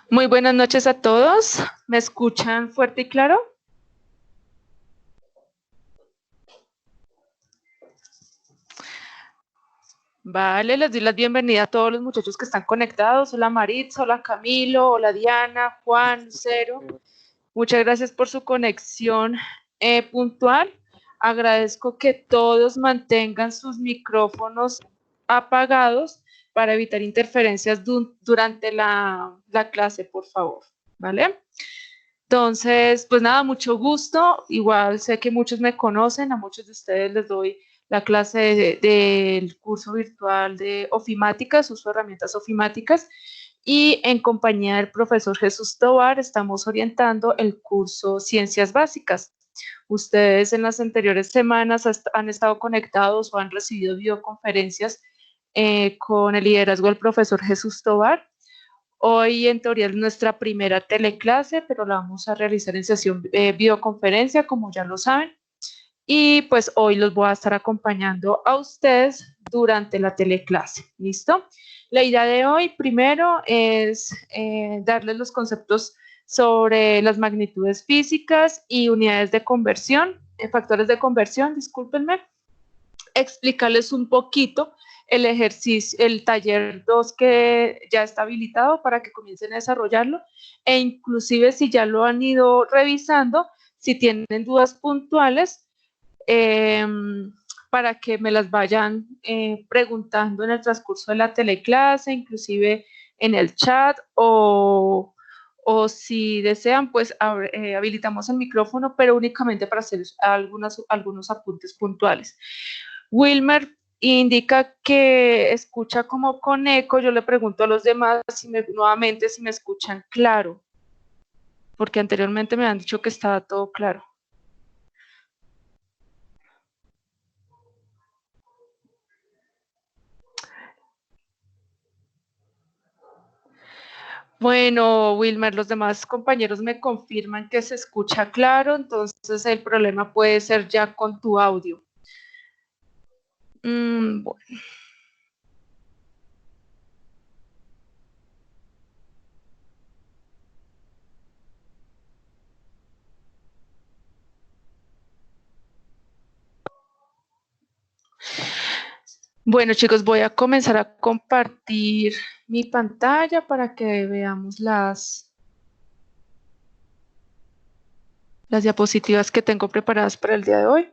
Muy buenas noches a todos. ¿Me escuchan fuerte y claro? Vale, les doy la bienvenida a todos los muchachos que están conectados. Hola Maritza, hola Camilo, hola Diana, Juan, Cero. Muchas gracias por su conexión puntual. Agradezco que todos mantengan sus micrófonos apagados para evitar interferencias durante la clase, por favor. ¿Vale? Entonces, pues nada, mucho gusto. Igual sé que muchos me conocen, a muchos de ustedes les doy la clase del curso virtual de ofimáticas, uso de herramientas ofimáticas, y en compañía del profesor Jesús Tovar estamos orientando el curso Ciencias Básicas. Ustedes en las anteriores semanas han estado conectados o han recibido videoconferencias con el liderazgo del profesor Jesús Tovar. Hoy en teoría es nuestra primera teleclase, pero la vamos a realizar en sesión videoconferencia, como ya lo saben. Y pues hoy los voy a estar acompañando a ustedes durante la teleclase. ¿Listo? La idea de hoy primero es darles los conceptos sobre las magnitudes físicas y unidades de conversión, factores de conversión, discúlpenme, explicarles un poquito el ejercicio, el taller 2 que ya está habilitado para que comiencen a desarrollarlo e inclusive si ya lo han ido revisando, si tienen dudas puntuales, para que me las vayan preguntando en el transcurso de la teleclase, inclusive en el chat o si desean, pues habilitamos el micrófono, pero únicamente para hacer algunos apuntes puntuales. Wilmer indica que escucha como con eco. Yo le pregunto a los demás nuevamente si me escuchan claro, porque anteriormente me han dicho que estaba todo claro. Bueno, Wilmer, los demás compañeros me confirman que se escucha claro, entonces el problema puede ser ya con tu audio. Bueno. Bueno, chicos, voy a comenzar a compartir mi pantalla para que veamos las diapositivas que tengo preparadas para el día de hoy.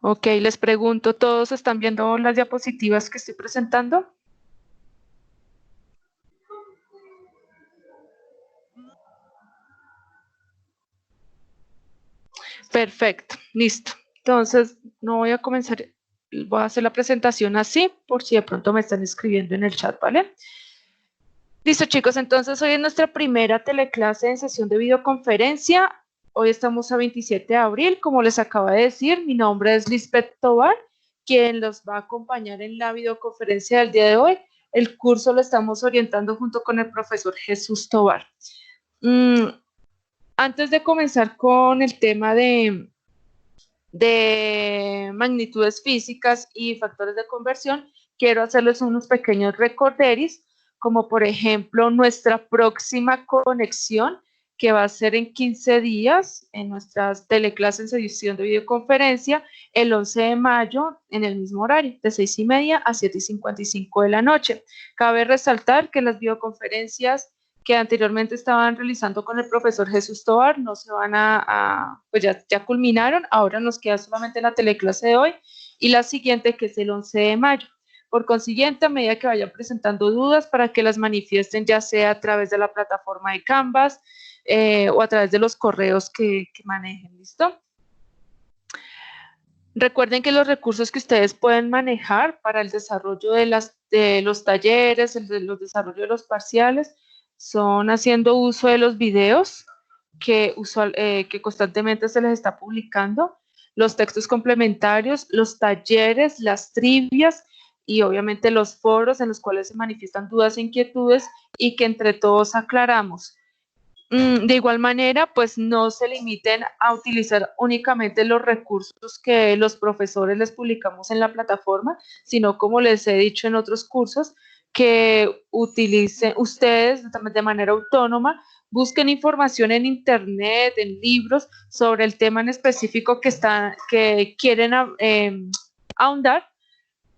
Ok, les pregunto, ¿todos están viendo las diapositivas que estoy presentando? Perfecto, listo. Entonces, no voy a comenzar, voy a hacer la presentación así, por si de pronto me están escribiendo en el chat, ¿vale? Listo, chicos, entonces hoy es nuestra primera teleclase en sesión de videoconferencia. Hoy estamos a 27 de abril, como les acabo de decir, mi nombre es Lisbeth Tovar, quien los va a acompañar en la videoconferencia del día de hoy. El curso lo estamos orientando junto con el profesor Jesús Tovar. Antes de comenzar con el tema de magnitudes físicas y factores de conversión, quiero hacerles unos pequeños recorderis, como por ejemplo nuestra próxima conexión, que va a ser en 15 días en nuestras teleclases en edición de videoconferencia, el 11 de mayo en el mismo horario, de 6:30 a 7:55 de la noche. Cabe resaltar que las videoconferencias que anteriormente estaban realizando con el profesor Jesús Tovar no se van pues ya culminaron, ahora nos queda solamente la teleclase de hoy y la siguiente, que es el 11 de mayo. Por consiguiente, a medida que vayan presentando dudas, para que las manifiesten ya sea a través de la plataforma de Canvas o a través de los correos que manejen, ¿listo? Recuerden que los recursos que ustedes pueden manejar para el desarrollo de los talleres, los desarrollos de los parciales, son haciendo uso de los videos que constantemente se les está publicando, los textos complementarios, los talleres, las trivias y obviamente los foros en los cuales se manifiestan dudas e inquietudes y que entre todos aclaramos. De igual manera, pues no se limiten a utilizar únicamente los recursos que los profesores les publicamos en la plataforma, sino como les he dicho en otros cursos, que utilicen ustedes de manera autónoma, busquen información en internet, en libros, sobre el tema en específico que quieren ahondar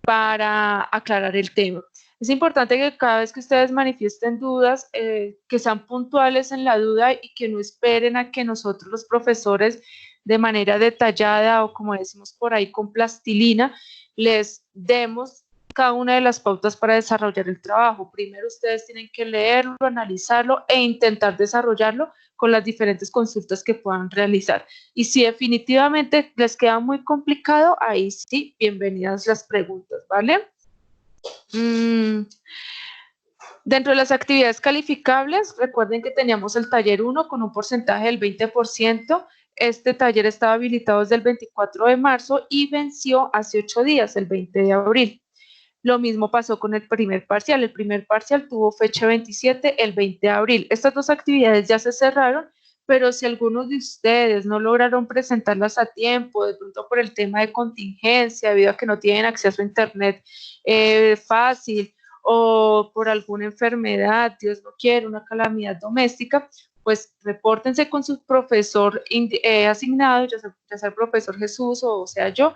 para aclarar el tema. Es importante que cada vez que ustedes manifiesten dudas, que sean puntuales en la duda y que no esperen a que nosotros los profesores de manera detallada o como decimos por ahí con plastilina, les demos cada una de las pautas para desarrollar el trabajo. Primero ustedes tienen que leerlo, analizarlo e intentar desarrollarlo con las diferentes consultas que puedan realizar. Y si definitivamente les queda muy complicado, ahí sí, bienvenidas las preguntas, ¿vale? Dentro de las actividades calificables, recuerden que teníamos el taller 1 con un porcentaje del 20%. Este taller estaba habilitado desde el 24 de marzo y venció hace 8 días, el 20 de abril. Lo mismo pasó con el primer parcial. El primer parcial tuvo fecha 27, el 20 de abril. Estas dos actividades ya se cerraron, pero si algunos de ustedes no lograron presentarlas a tiempo, de pronto por el tema de contingencia, debido a que no tienen acceso a internet fácil, o por alguna enfermedad, Dios no quiere, una calamidad doméstica, pues repórtense con su profesor asignado, ya sea el profesor Jesús o sea yo,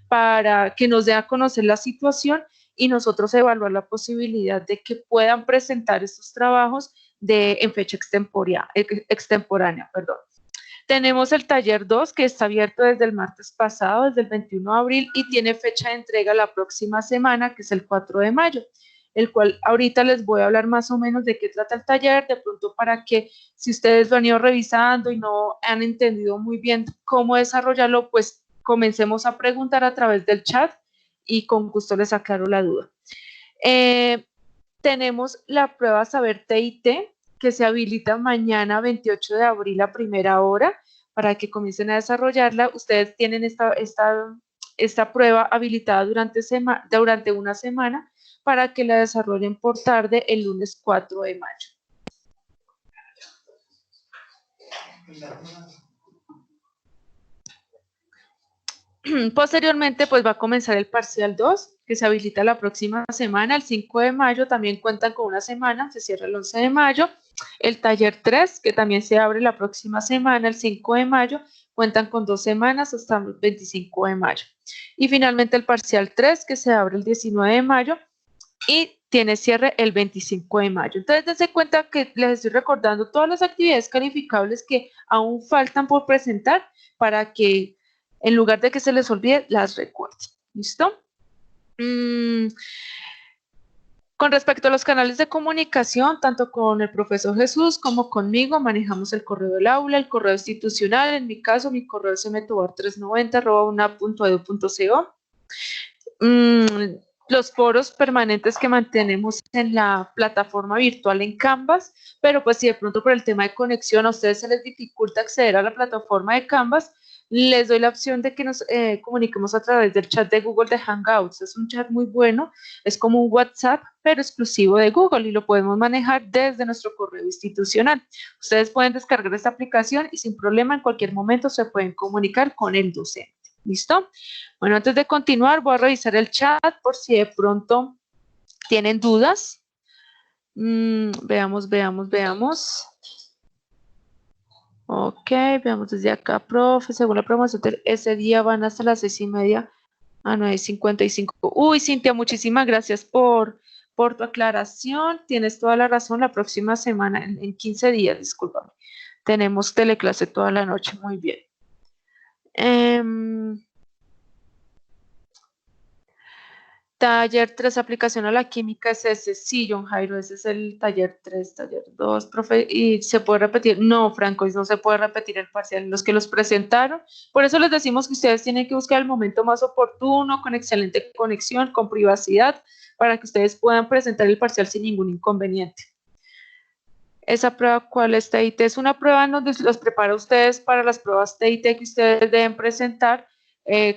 para que nos dé a conocer la situación y nosotros evaluar la posibilidad de que puedan presentar estos trabajos en fecha extemporánea. Perdón. Tenemos el taller 2 que está abierto desde el martes pasado, desde el 21 de abril y tiene fecha de entrega la próxima semana, que es el 4 de mayo, el cual ahorita les voy a hablar más o menos de qué trata el taller, de pronto para que si ustedes lo han ido revisando y no han entendido muy bien cómo desarrollarlo, pues comencemos a preguntar a través del chat y con gusto les aclaro la duda. Tenemos la prueba Saber TIT que se habilita mañana 28 de abril a primera hora para que comiencen a desarrollarla. Ustedes tienen esta prueba habilitada durante una semana para que la desarrollen por tarde el lunes 4 de mayo. Posteriormente, pues va a comenzar el parcial 2, que se habilita la próxima semana, el 5 de mayo, también cuentan con una semana, se cierra el 11 de mayo. El taller 3, que también se abre la próxima semana, el 5 de mayo, cuentan con 2 semanas hasta el 25 de mayo. Y finalmente el parcial 3, que se abre el 19 de mayo y tiene cierre el 25 de mayo. Entonces, dense cuenta que les estoy recordando todas las actividades calificables que aún faltan por presentar para que en lugar de que se les olvide, las recuerden. ¿Listo? Con respecto a los canales de comunicación, tanto con el profesor Jesús como conmigo, manejamos el correo del aula, el correo institucional. En mi caso, mi correo es mtobar390@unap.edu.co. Los foros permanentes que mantenemos en la plataforma virtual en Canvas, pero pues si de pronto por el tema de conexión a ustedes se les dificulta acceder a la plataforma de Canvas, les doy la opción de que nos comuniquemos a través del chat de Google de Hangouts. Es un chat muy bueno, es como un WhatsApp, pero exclusivo de Google y lo podemos manejar desde nuestro correo institucional. Ustedes pueden descargar esta aplicación y sin problema en cualquier momento se pueden comunicar con el docente. ¿Listo? Bueno, antes de continuar voy a revisar el chat por si de pronto tienen dudas. Veamos. Ok, veamos desde acá, profe. Según la promoción, ese día van hasta las 6:30 a 9:55. Uy, Cintia, muchísimas gracias por tu aclaración. Tienes toda la razón. La próxima semana, en 15 días, discúlpame, tenemos teleclase toda la noche. Muy bien. Taller 3, aplicación a la química, es ese. Sí, John Jairo, ese es el taller 3, taller 2, profe. ¿Y se puede repetir? No, Franco, no se puede repetir el parcial. Los que los presentaron, por eso les decimos que ustedes tienen que buscar el momento más oportuno, con excelente conexión, con privacidad, para que ustedes puedan presentar el parcial sin ningún inconveniente. ¿Esa prueba cuál es TIT? Es una prueba donde los prepara ustedes para las pruebas TIT que ustedes deben presentar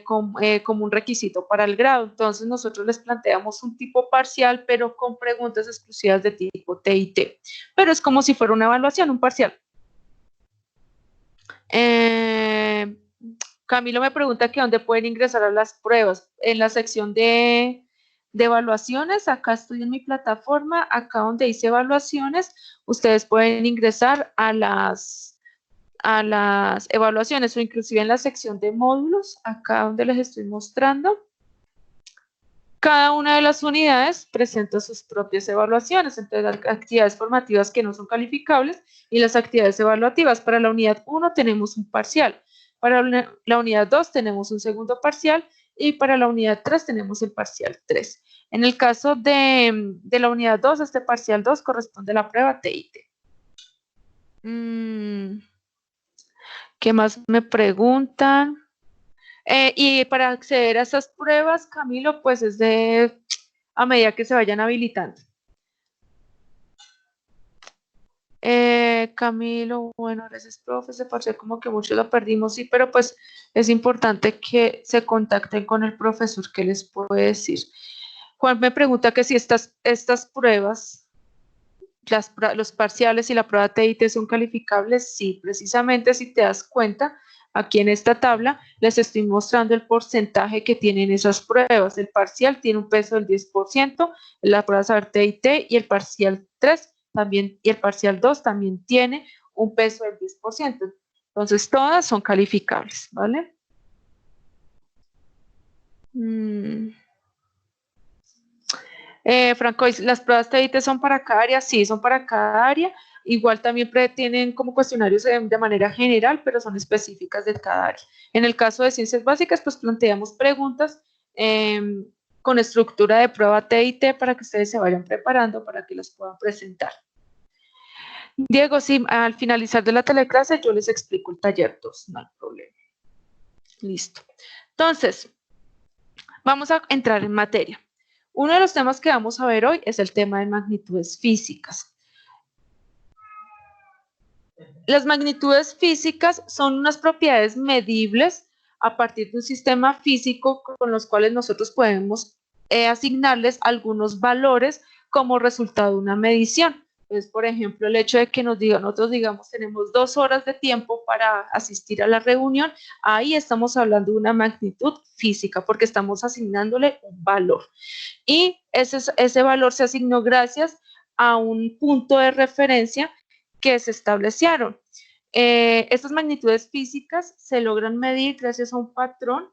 como un requisito para el grado. Entonces nosotros les planteamos un tipo parcial, pero con preguntas exclusivas de tipo TIT. Pero es como si fuera una evaluación, un parcial. Eh, Camilo me pregunta que dónde pueden ingresar a las pruebas. En la sección de evaluaciones, acá estoy en mi plataforma, acá donde dice evaluaciones, ustedes pueden ingresar a las evaluaciones o inclusive en la sección de módulos, acá donde les estoy mostrando. Cada una de las unidades presenta sus propias evaluaciones, entre las actividades formativas que no son calificables y las actividades evaluativas. Para la unidad 1 tenemos un parcial, para la unidad 2 tenemos un segundo parcial y para la unidad 3 tenemos el parcial 3. En el caso de la unidad 2, este parcial 2 corresponde a la prueba TIT. ¿Qué más me preguntan? Y para acceder a esas pruebas, Camilo, pues es a medida que se vayan habilitando. Camilo, bueno, gracias, profe, se parece como que muchos lo perdimos, sí, pero pues es importante que se contacten con el profesor, ¿qué les puedo decir? Juan me pregunta que si estas pruebas, los parciales y la prueba TIT son calificables. Sí, precisamente si te das cuenta, aquí en esta tabla les estoy mostrando el porcentaje que tienen esas pruebas. El parcial tiene un peso del 10%, la prueba saber TIT y el parcial 3 también, y el parcial 2 también tiene un peso del 10%. Entonces, todas son calificables, ¿vale? Franco, ¿las pruebas TIT son para cada área? Sí, son para cada área. Igual también tienen como cuestionarios de manera general, pero son específicas de cada área. En el caso de ciencias básicas, pues planteamos preguntas con estructura de prueba TIT para que ustedes se vayan preparando para que las puedan presentar. Diego, sí, al finalizar de la teleclase yo les explico el taller 2, no hay problema. Listo. Entonces, vamos a entrar en materia. Uno de los temas que vamos a ver hoy es el tema de magnitudes físicas. Las magnitudes físicas son unas propiedades medibles a partir de un sistema físico con los cuales nosotros podemos asignarles algunos valores como resultado de una medición. Entonces, por ejemplo, el hecho de que nosotros digamos tenemos 2 horas de tiempo para asistir a la reunión, ahí estamos hablando de una magnitud física porque estamos asignándole un valor. Y ese valor se asignó gracias a un punto de referencia que se establecieron. Estas magnitudes físicas se logran medir gracias a un patrón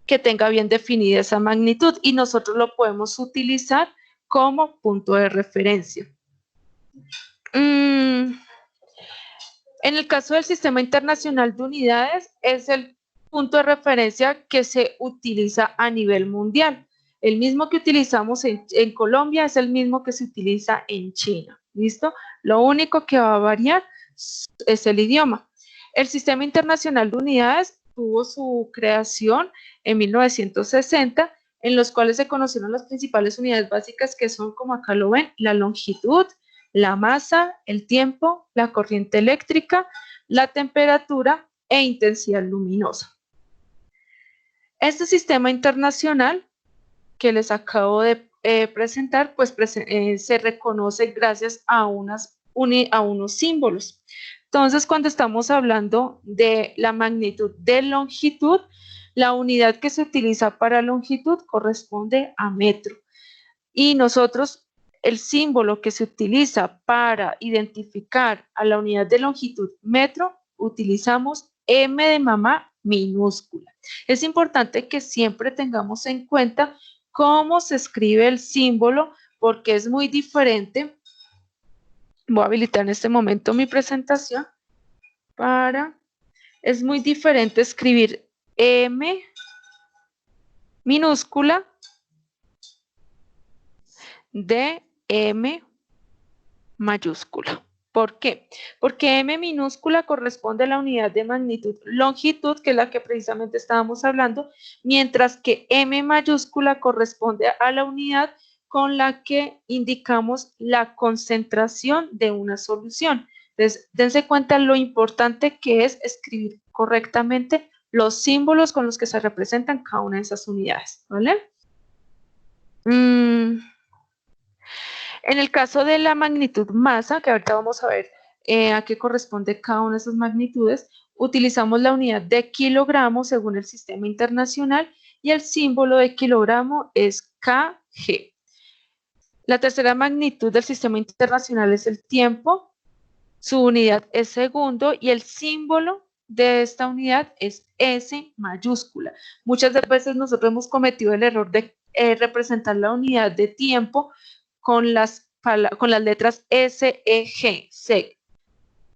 que tenga bien definida esa magnitud y nosotros lo podemos utilizar como punto de referencia. En el caso del Sistema Internacional de Unidades, es el punto de referencia que se utiliza a nivel mundial. El mismo que utilizamos en Colombia es el mismo que se utiliza en China. ¿Listo? Lo único que va a variar es el idioma. El Sistema Internacional de Unidades tuvo su creación en 1960, en los cuales se conocieron las principales unidades básicas que son, como acá lo ven, la longitud, la masa, el tiempo, la corriente eléctrica, la temperatura e intensidad luminosa. Este sistema internacional que les acabo de presentar, pues se reconoce gracias a unos símbolos. Entonces, cuando estamos hablando de la magnitud de longitud, la unidad que se utiliza para longitud corresponde a metro. Y nosotros, el símbolo que se utiliza para identificar a la unidad de longitud metro, utilizamos M de mamá minúscula. Es importante que siempre tengamos en cuenta cómo se escribe el símbolo, porque es muy diferente. Voy a habilitar en este momento mi presentación es muy diferente escribir M minúscula de M mayúscula. ¿Por qué? Porque M minúscula corresponde a la unidad de magnitud longitud, que es la que precisamente estábamos hablando, mientras que M mayúscula corresponde a la unidad con la que indicamos la concentración de una solución. Entonces, dense cuenta lo importante que es escribir correctamente los símbolos con los que se representan cada una de esas unidades, ¿vale? En el caso de la magnitud masa, que ahorita vamos a ver a qué corresponde cada una de esas magnitudes, utilizamos la unidad de kilogramo según el sistema internacional y el símbolo de kilogramo es kg. La tercera magnitud del sistema internacional es el tiempo, su unidad es segundo y el símbolo de esta unidad es S mayúscula. Muchas veces nosotros hemos cometido el error de representar la unidad de tiempo con las letras S, E, G, SEG.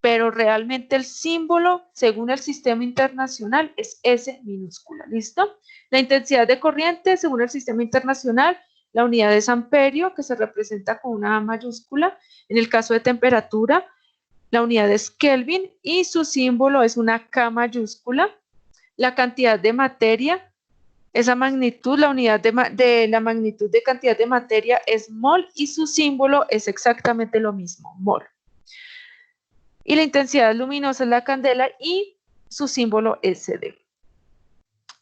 Pero realmente el símbolo, según el sistema internacional, es S minúscula. ¿Listo? La intensidad de corriente, según el sistema internacional, la unidad es amperio, que se representa con una A mayúscula. En el caso de temperatura, la unidad es Kelvin y su símbolo es una K mayúscula. La cantidad de materia, esa magnitud, la unidad de la magnitud de cantidad de materia es mol y su símbolo es exactamente lo mismo, mol. Y la intensidad luminosa es la candela y su símbolo es SD.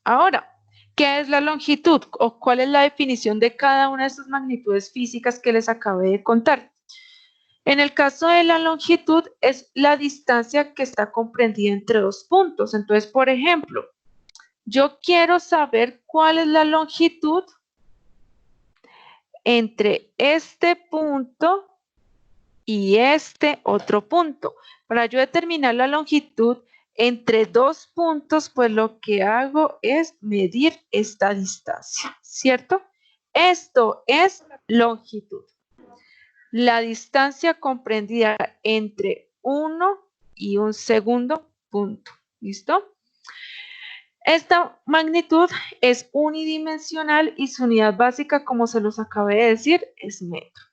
Ahora, ¿qué es la longitud o cuál es la definición de cada una de estas magnitudes físicas que les acabé de contar? En el caso de la longitud es la distancia que está comprendida entre dos puntos. Entonces, por ejemplo, yo quiero saber cuál es la longitud entre este punto y este otro punto. Para yo determinar la longitud entre dos puntos, pues lo que hago es medir esta distancia, ¿cierto? Esto es longitud. La distancia comprendida entre uno y un segundo punto. ¿Listo? Esta magnitud es unidimensional y su unidad básica, como se los acabé de decir, es metro.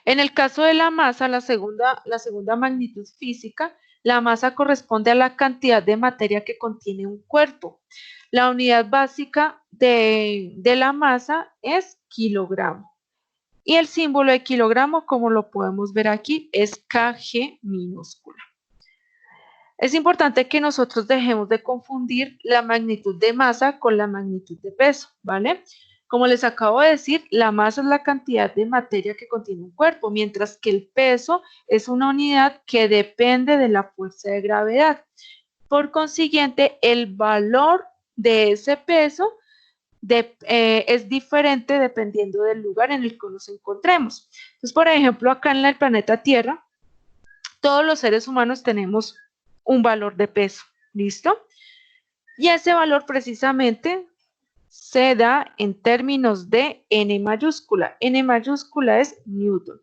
En el caso de la masa, la segunda magnitud física, la masa corresponde a la cantidad de materia que contiene un cuerpo. La unidad básica de la masa es kilogramo. Y el símbolo de kilogramo, como lo podemos ver aquí, es kg minúscula. Es importante que nosotros dejemos de confundir la magnitud de masa con la magnitud de peso, ¿vale? Como les acabo de decir, la masa es la cantidad de materia que contiene un cuerpo, mientras que el peso es una unidad que depende de la fuerza de gravedad. Por consiguiente, el valor de ese peso es diferente dependiendo del lugar en el que nos encontremos. Entonces, por ejemplo, acá en el planeta Tierra, todos los seres humanos tenemos un valor de peso, ¿listo? Y ese valor precisamente se da en términos de N mayúscula. N mayúscula es Newton.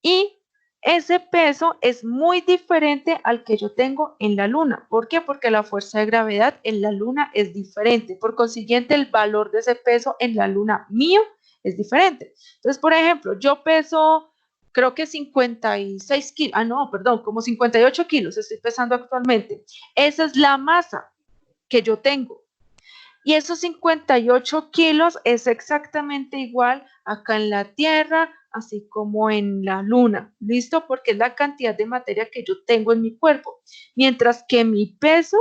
Y ese peso es muy diferente al que yo tengo en la Luna. ¿Por qué? Porque la fuerza de gravedad en la Luna es diferente. Por consiguiente, el valor de ese peso en la Luna mío es diferente. Entonces, por ejemplo, yo peso, creo que 56 kilos. Ah, no, perdón, como 58 kilos estoy pesando actualmente. Esa es la masa que yo tengo. Y esos 58 kilos es exactamente igual acá en la Tierra, así como en la Luna, ¿listo? Porque es la cantidad de materia que yo tengo en mi cuerpo. Mientras que mi peso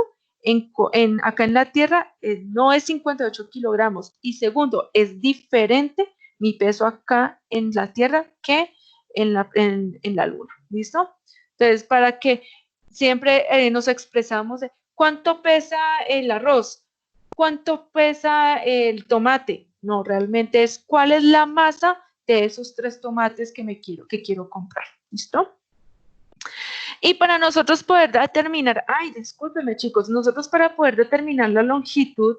acá en la Tierra no es 58 kilogramos. Y segundo, es diferente mi peso acá en la Tierra que en la Luna, ¿listo? Entonces, para que siempre nos expresamos de cuánto pesa el arroz, cuánto pesa el tomate. No, realmente es cuál es la masa de esos 3 tomates que quiero comprar. ¿Listo? Y para nosotros poder determinar, discúlpeme chicos, nosotros para poder determinar la longitud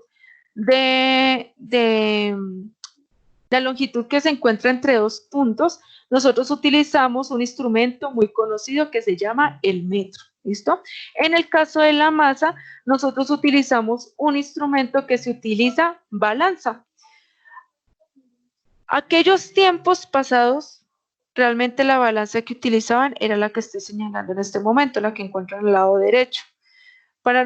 la longitud que se encuentra entre dos puntos, nosotros utilizamos un instrumento muy conocido que se llama el metro. ¿Listo? En el caso de la masa, nosotros utilizamos un instrumento que se utiliza balanza. Aquellos tiempos pasados, realmente la balanza que utilizaban era la que estoy señalando en este momento, la que encuentran al lado derecho. Para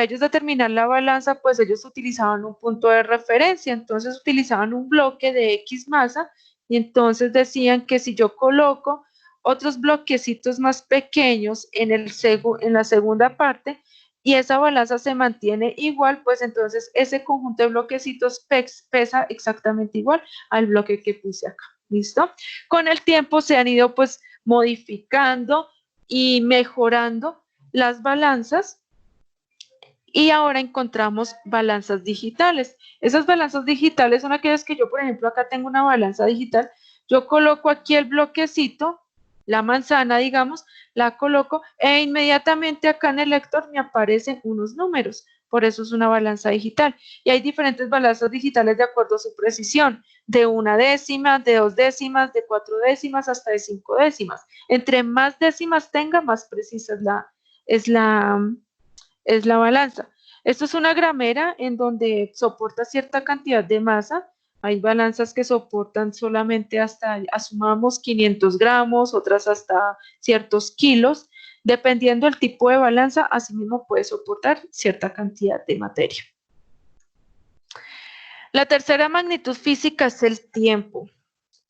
ellos determinar la balanza, pues ellos utilizaban un punto de referencia, entonces utilizaban un bloque de X masa y entonces decían que si yo coloco otros bloquecitos más pequeños en la segunda parte y esa balanza se mantiene igual, pues entonces ese conjunto de bloquecitos pesa exactamente igual al bloque que puse acá. ¿Listo? Con el tiempo se han ido pues modificando y mejorando las balanzas y ahora encontramos balanzas digitales. Esas balanzas digitales son aquellas que yo, por ejemplo, acá tengo una balanza digital, yo coloco aquí el bloquecito, la manzana, digamos, la coloco e inmediatamente acá en el lector me aparecen unos números. Por eso es una balanza digital. Y hay diferentes balanzas digitales de acuerdo a su precisión, de 1 décima, de 2 décimas, de 4 décimas, hasta de 5 décimas. Entre más décimas tenga, más precisa es la balanza. Esto es una gramera en donde soporta cierta cantidad de masa. Hay balanzas que soportan solamente hasta, asumamos, 500 gramos, otras hasta ciertos kilos. Dependiendo del tipo de balanza, asimismo puede soportar cierta cantidad de materia. La tercera magnitud física es el tiempo.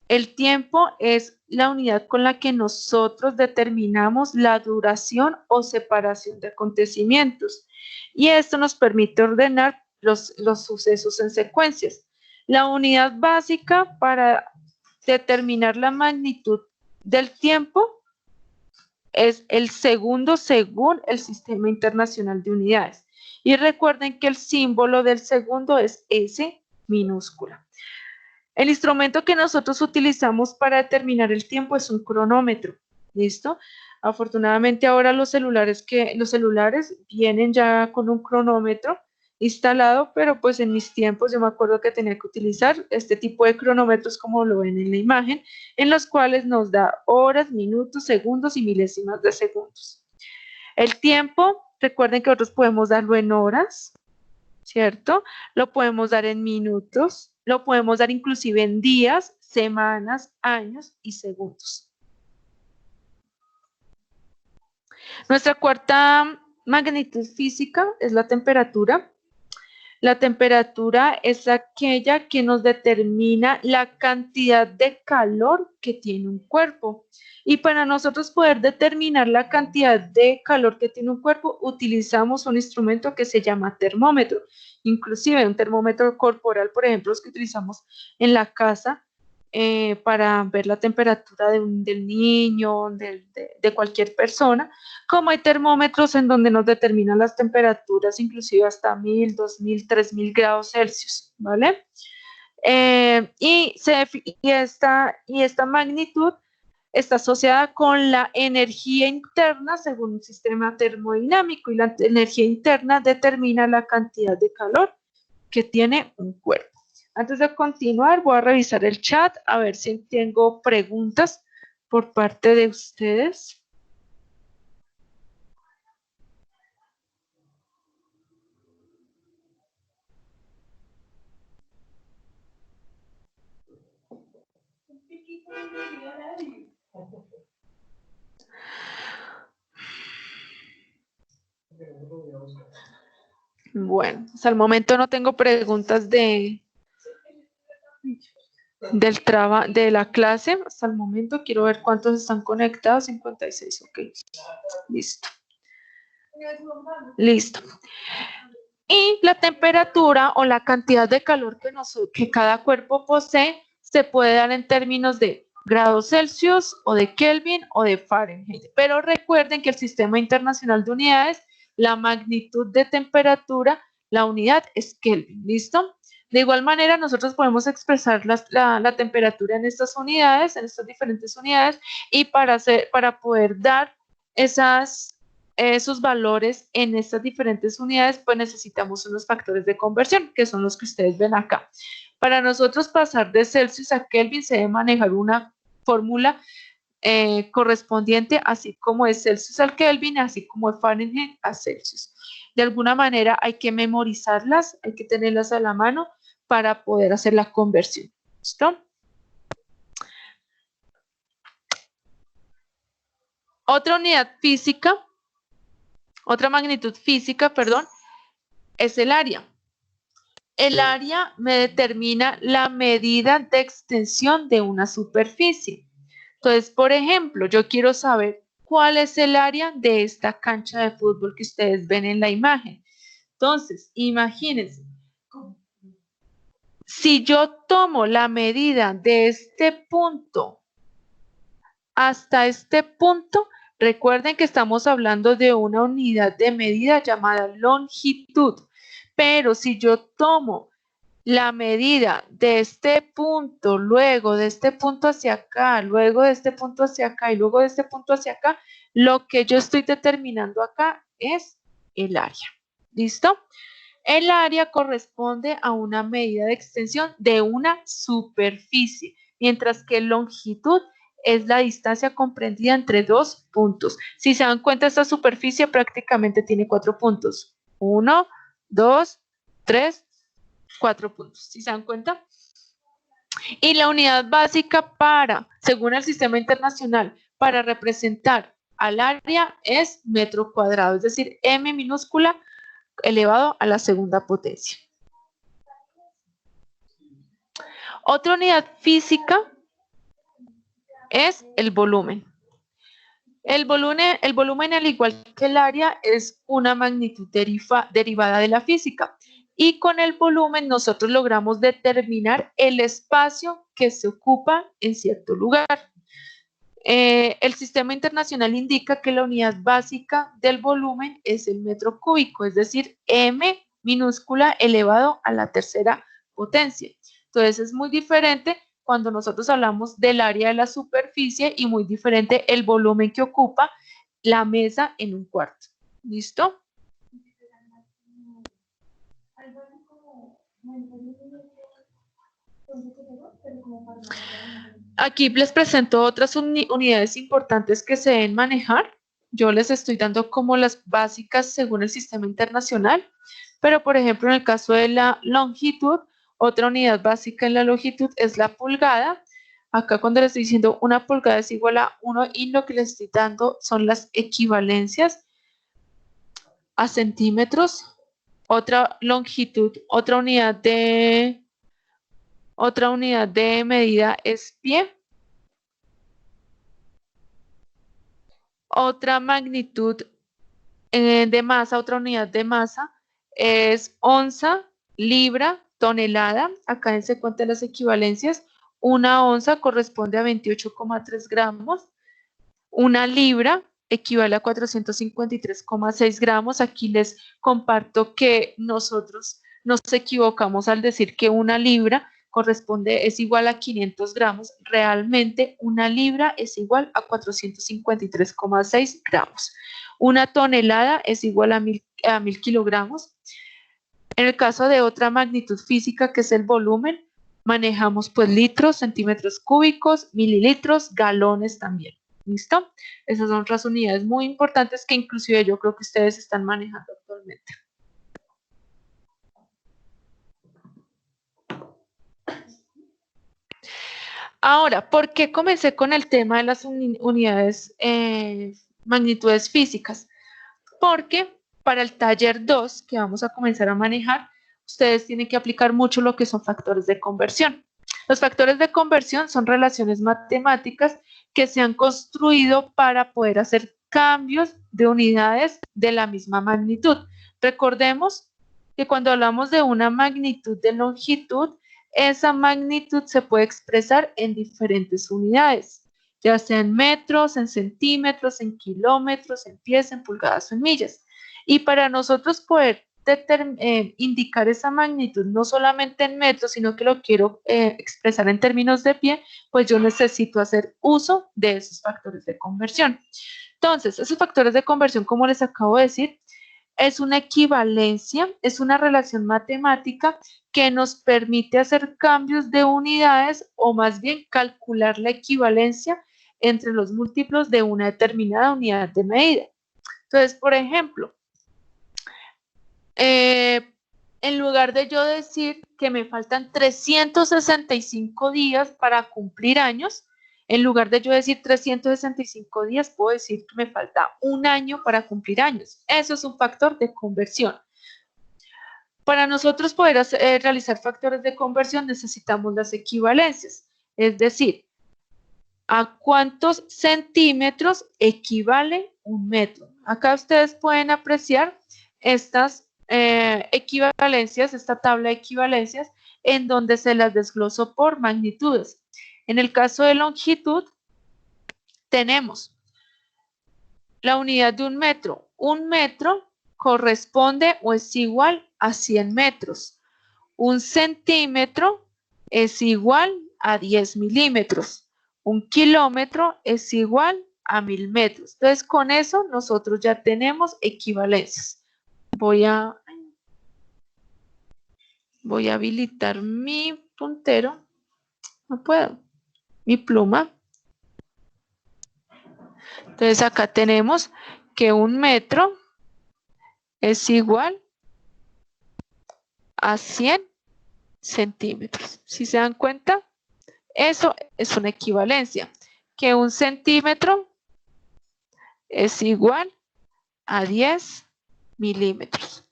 El tiempo es la unidad con la que nosotros determinamos la duración o separación de acontecimientos. Y esto nos permite ordenar los sucesos en secuencias. La unidad básica para determinar la magnitud del tiempo es el segundo según el Sistema Internacional de Unidades. Y recuerden que el símbolo del segundo es S minúscula. El instrumento que nosotros utilizamos para determinar el tiempo es un cronómetro, ¿listo? Afortunadamente ahora los celulares vienen ya con un cronómetro instalado, pero pues en mis tiempos yo me acuerdo que tenía que utilizar este tipo de cronómetros como lo ven en la imagen, en los cuales nos da horas, minutos, segundos y milésimas de segundos. El tiempo, recuerden que nosotros podemos darlo en horas, ¿cierto? Lo podemos dar en minutos, lo podemos dar inclusive en días, semanas, años y segundos. Nuestra cuarta magnitud física es la temperatura. La temperatura es aquella que nos determina la cantidad de calor que tiene un cuerpo. Y para nosotros poder determinar la cantidad de calor que tiene un cuerpo, utilizamos un instrumento que se llama termómetro. Inclusive un termómetro corporal, por ejemplo, los que utilizamos en la casa para ver la temperatura del niño, de cualquier persona, como hay termómetros en donde nos determinan las temperaturas, inclusive hasta 1000, 2000, 3000 grados Celsius, ¿vale? Y esta magnitud está asociada con la energía interna según un sistema termodinámico, y la energía interna determina la cantidad de calor que tiene un cuerpo. Antes de continuar, voy a revisar el chat a ver si tengo preguntas por parte de ustedes. Bueno, hasta el momento no tengo preguntas de la clase. Hasta el momento quiero ver cuántos están conectados. 56, ok. Listo. Listo. Y la temperatura o la cantidad de calor que cada cuerpo posee se puede dar en términos de grados Celsius o de Kelvin o de Fahrenheit. Pero recuerden que el Sistema Internacional de Unidades, la magnitud de temperatura, la unidad es Kelvin, ¿listo? De igual manera, nosotros podemos expresar la temperatura en estas unidades, en estas diferentes unidades, y para poder dar esos valores en estas diferentes unidades, pues necesitamos unos factores de conversión, que son los que ustedes ven acá. Para nosotros pasar de Celsius a Kelvin se debe manejar una fórmula correspondiente, así como es Celsius al Kelvin, así como es Fahrenheit a Celsius. De alguna manera hay que memorizarlas, hay que tenerlas a la mano para poder hacer la conversión. ¿Listo? Otra unidad física, otra magnitud física, perdón, es el área. El área me determina la medida de extensión de una superficie. Entonces, por ejemplo, yo quiero saber cuál es el área de esta cancha de fútbol que ustedes ven en la imagen. Entonces, imagínense, si yo tomo la medida de este punto hasta este punto, Recuerden que estamos hablando de una unidad de medida llamada longitud, pero si yo tomo la medida de este punto, luego de este punto hacia acá, luego de este punto hacia acá y luego de este punto hacia acá, lo que yo estoy determinando acá es el área. ¿Listo? El área corresponde a una medida de extensión de una superficie, mientras que longitud es la distancia comprendida entre dos puntos. Si se dan cuenta, esta superficie prácticamente tiene 4 puntos. 1, 2, 3, 4 puntos. ¿Sí se dan cuenta? Y la unidad básica según el sistema internacional, para representar al área es metro cuadrado, es decir, m minúscula elevado a la segunda potencia. Otra unidad física es el volumen. El volumen, al igual que el área, es una magnitud derivada de la física. Y con el volumen nosotros logramos determinar el espacio que se ocupa en cierto lugar. El sistema internacional indica que la unidad básica del volumen es el metro cúbico, es decir, m minúscula elevado a la tercera potencia. Entonces es muy diferente cuando nosotros hablamos del área de la superficie y muy diferente el volumen que ocupa la mesa en un cuarto. ¿Listo? Aquí les presento otras unidades importantes que se deben manejar. Yo les estoy dando como las básicas según el sistema internacional, pero por ejemplo en el caso de la longitud, otra unidad básica en la longitud es la pulgada. Acá cuando les estoy diciendo una pulgada es igual a 1 y lo que les estoy dando son las equivalencias a centímetros. Otra longitud, otra unidad de medida es pie. Otra magnitud de masa, otra unidad de masa es onza, libra, tonelada. Acá dense cuenta de las equivalencias. Una onza corresponde a 28,3 gramos. Una libra equivale a 453,6 gramos. Aquí les comparto que nosotros nos equivocamos al decir que una libra es igual a 500 gramos. Realmente una libra es igual a 453,6 gramos. Una tonelada es igual a 1000 kilogramos. En el caso de otra magnitud física que es el volumen, manejamos pues litros, centímetros cúbicos, mililitros, galones también. ¿Listo? Esas son otras unidades muy importantes que inclusive yo creo que ustedes están manejando actualmente. Ahora, ¿por qué comencé con el tema de las unidades, magnitudes físicas? Porque para el taller 2 que vamos a comenzar a manejar, ustedes tienen que aplicar mucho lo que son factores de conversión. Los factores de conversión son relaciones matemáticas que se han construido para poder hacer cambios de unidades de la misma magnitud. Recordemos que cuando hablamos de una magnitud de longitud, esa magnitud se puede expresar en diferentes unidades, ya sea en metros, en centímetros, en kilómetros, en pies, en pulgadas o en millas. Y para nosotros poder indicar esa magnitud, no solamente en metros, sino que lo quiero expresar en términos de pie, pues yo necesito hacer uso de esos factores de conversión. Entonces, esos factores de conversión, como les acabo de decir, es una equivalencia, es una relación matemática que nos permite hacer cambios de unidades o más bien calcular la equivalencia entre los múltiplos de una determinada unidad de medida. Entonces, por ejemplo, en lugar de yo decir que me faltan 365 días para cumplir años, en lugar de yo decir 365 días, puedo decir que me falta un año para cumplir años. Eso es un factor de conversión. Para nosotros poder realizar factores de conversión necesitamos las equivalencias, es decir, ¿a cuántos centímetros equivale un metro? Acá ustedes pueden apreciar estas equivalencias, esta tabla de equivalencias, en donde se las desgloso por magnitudes. En el caso de longitud, tenemos La unidad de un metro. Un metro corresponde o es igual a 100 metros. Un centímetro es igual a 10 milímetros. Un kilómetro es igual a 1000 metros. Entonces, con eso nosotros ya tenemos equivalencias. Voy a habilitar mi puntero. No puedo. Mi pluma. Entonces, acá tenemos que un metro es igual a 100 centímetros. Si se dan cuenta, eso es una equivalencia. Que un centímetro es igual a 10 milímetros.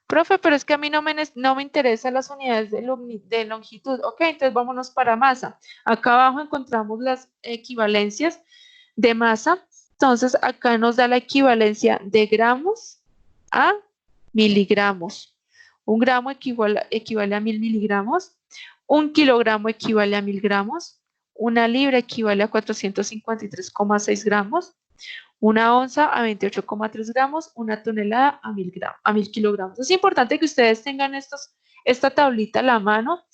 Profe, pero es que a mí no me interesan las unidades de longitud. Ok, entonces vámonos para masa. Acá abajo encontramos las equivalencias de masa. Entonces acá nos da la equivalencia de gramos a miligramos. Un gramo equivale a 1000 miligramos. Un kilogramo equivale a 1000 gramos. Una libra equivale a 453,6 gramos. Una onza a 28,3 gramos, una tonelada a 1000 kilogramos. Es importante que ustedes tengan esta tablita a la mano.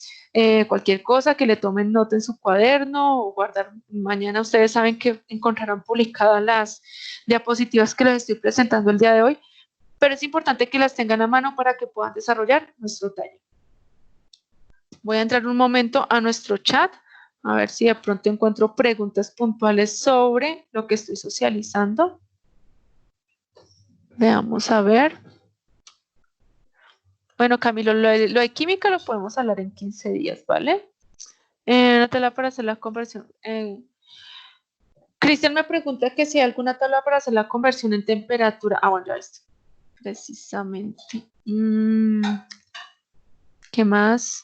Cualquier cosa que le tomen nota en su cuaderno o guardar. Mañana ustedes saben que encontrarán publicadas las diapositivas que les estoy presentando el día de hoy, pero es importante que las tengan a mano para que puedan desarrollar nuestro taller. Voy a entrar un momento a nuestro chat, a ver si de pronto encuentro preguntas puntuales sobre lo que estoy socializando. Veamos a ver. Bueno, Camilo, lo de química lo podemos hablar en 15 días, ¿vale? Una tabla para hacer la conversión. Cristian me pregunta que si hay alguna tabla para hacer la conversión en temperatura. Ah, bueno, ya esto. Precisamente. ¿Qué más?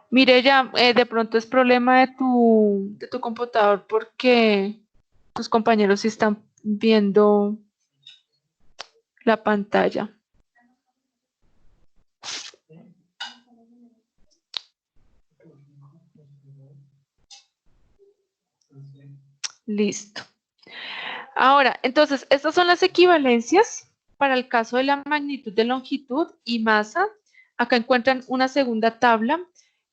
Mire, ya de pronto es problema de tu computador porque tus compañeros sí están viendo la pantalla. Listo. Ahora, entonces, estas son las equivalencias para el caso de la magnitud de longitud y masa. Acá encuentran una segunda tabla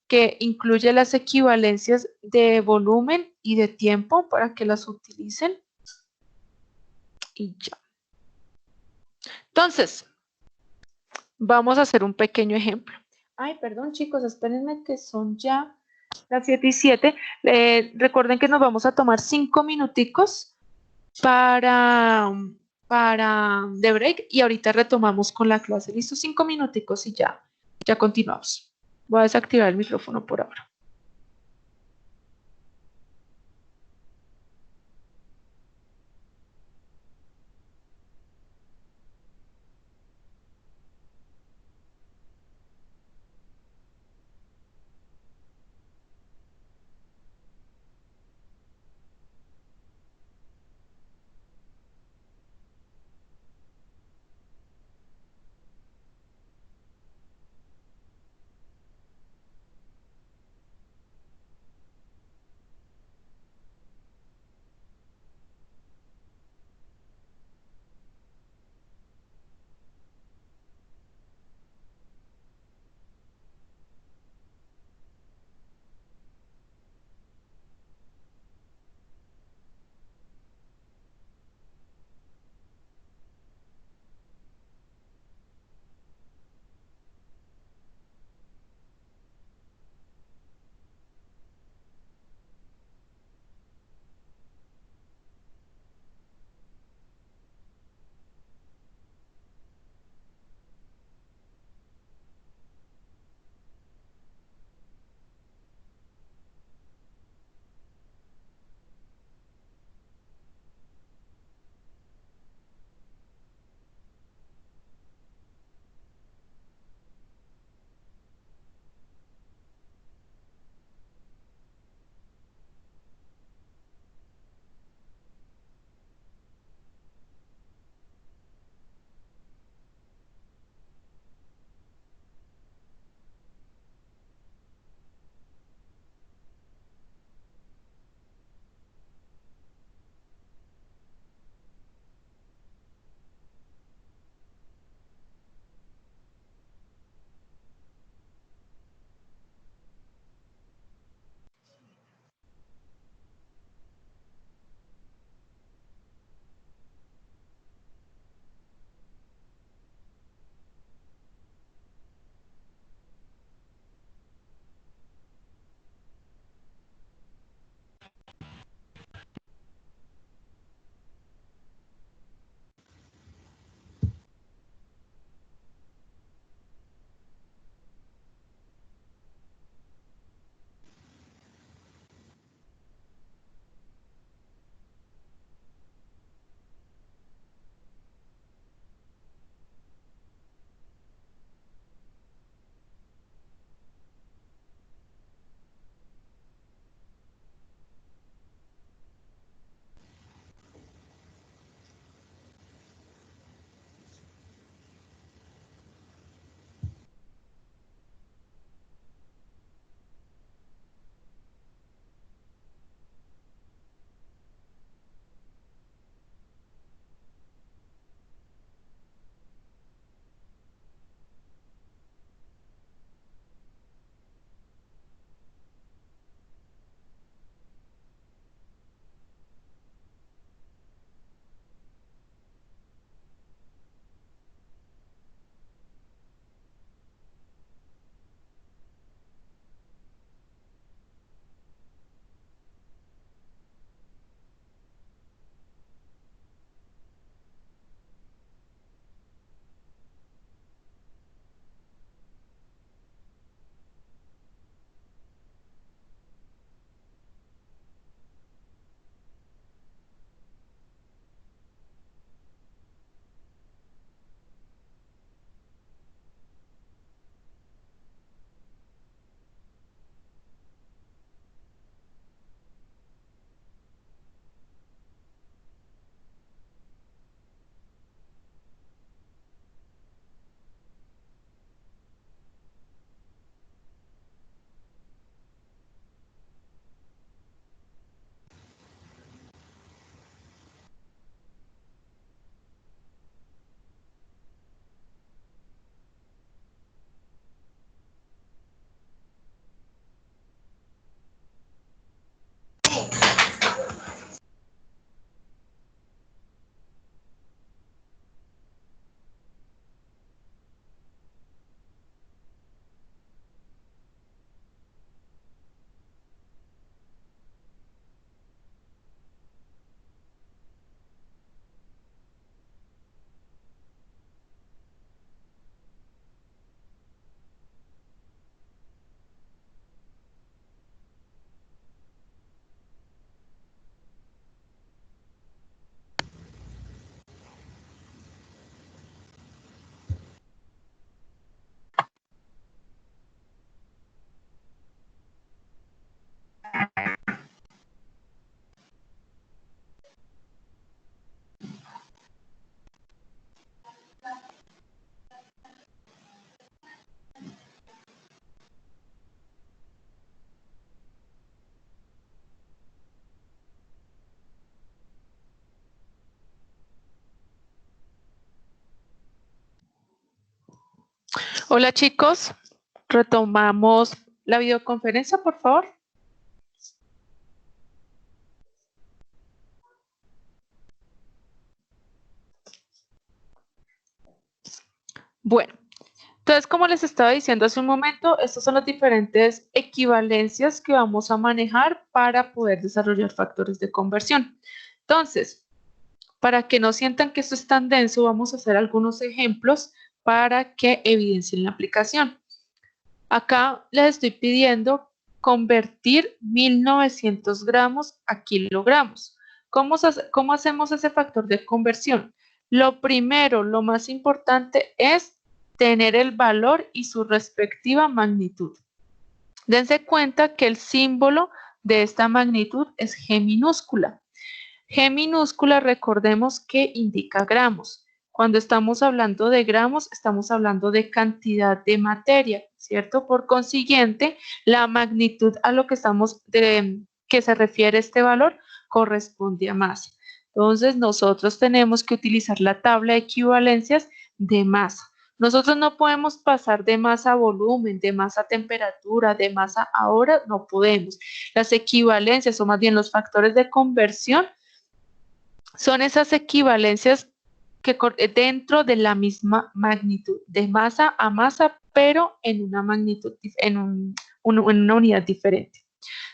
que incluye las equivalencias de volumen y de tiempo para que las utilicen. Y ya. Entonces, vamos a hacer un pequeño ejemplo. Ay, perdón, chicos, espérenme que son ya las 7:07. Recuerden que nos vamos a tomar 5 minuticos para de break y ahorita retomamos con la clase. Listo, 5 minuticos y ya continuamos. Voy a desactivar el micrófono por ahora. Hola chicos, retomamos la videoconferencia, por favor. Bueno, entonces como les estaba diciendo hace un momento, estas son las diferentes equivalencias que vamos a manejar para poder desarrollar factores de conversión. Entonces, para que no sientan que esto es tan denso, vamos a hacer algunos ejemplos para que evidencien la aplicación. Acá les estoy pidiendo convertir 1900 gramos a kilogramos. ¿Cómo hacemos ese factor de conversión? Lo primero, lo más importante es tener el valor y su respectiva magnitud. Dense cuenta que el símbolo de esta magnitud es G minúscula. G minúscula, recordemos que indica gramos. Cuando estamos hablando de gramos, estamos hablando de cantidad de materia, ¿cierto? Por consiguiente, la magnitud a lo que que se refiere este valor corresponde a masa. Entonces, nosotros tenemos que utilizar la tabla de equivalencias de masa. Nosotros no podemos pasar de masa a volumen, de masa a temperatura, de masa a hora, no podemos. Las equivalencias, o más bien los factores de conversión, son esas equivalencias que dentro de la misma magnitud, de masa a masa, pero en una magnitud, en una unidad diferente.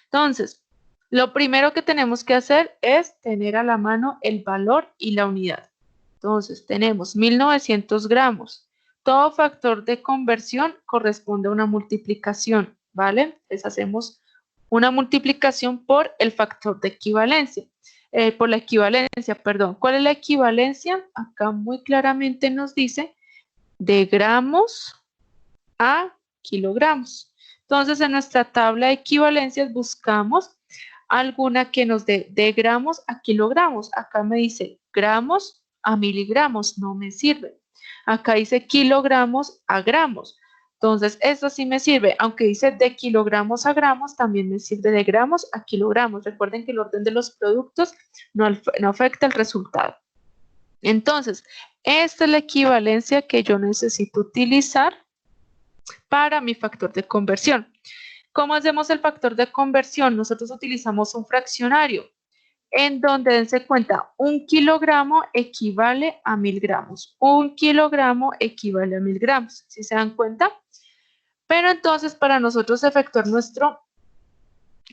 Entonces, lo primero que tenemos que hacer es tener a la mano el valor y la unidad. Entonces, tenemos 1900 gramos. Todo factor de conversión corresponde a una multiplicación, ¿vale? Entonces, hacemos una multiplicación por el factor de equivalencia. Por la equivalencia, perdón. ¿Cuál es la equivalencia? Acá muy claramente nos dice de gramos a kilogramos. Entonces, en nuestra tabla de equivalencias buscamos alguna que nos dé de gramos a kilogramos. Acá me dice gramos a miligramos, no me sirve. Acá dice kilogramos a gramos. Entonces, esto sí me sirve. Aunque dice de kilogramos a gramos, también me sirve de gramos a kilogramos. Recuerden que el orden de los productos no afecta el resultado. Entonces, esta es la equivalencia que yo necesito utilizar para mi factor de conversión. ¿Cómo hacemos el factor de conversión? Nosotros utilizamos un fraccionario en donde dense cuenta, 1 kilogramo equivale a 1000 gramos. 1 kilogramo equivale a 1000 gramos. ¿Sí se dan cuenta? Pero entonces para nosotros efectuar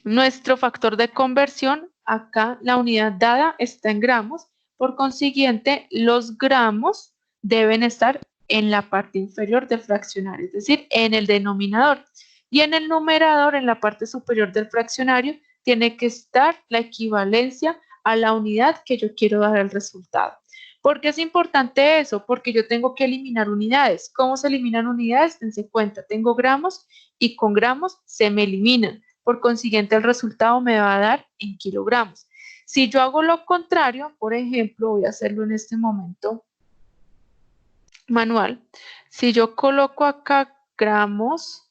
nuestro factor de conversión, acá la unidad dada está en gramos. Por consiguiente, los gramos deben estar en la parte inferior del fraccionario, es decir, en el denominador. Y en el numerador, en la parte superior del fraccionario, tiene que estar la equivalencia a la unidad que yo quiero dar al resultado. ¿Por qué es importante eso? Porque yo tengo que eliminar unidades. ¿Cómo se eliminan unidades? Dense cuenta, tengo gramos y con gramos se me eliminan. Por consiguiente, el resultado me va a dar en kilogramos. Si yo hago lo contrario, por ejemplo, voy a hacerlo en este momento manual. Si yo coloco acá gramos,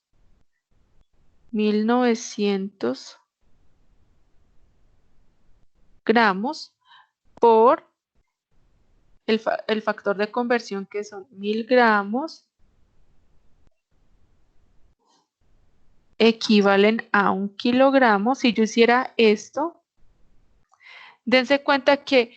1900 gramos por el factor de conversión que son 1000 gramos, equivalen a 1 kilogramo. Si yo hiciera esto, dense cuenta que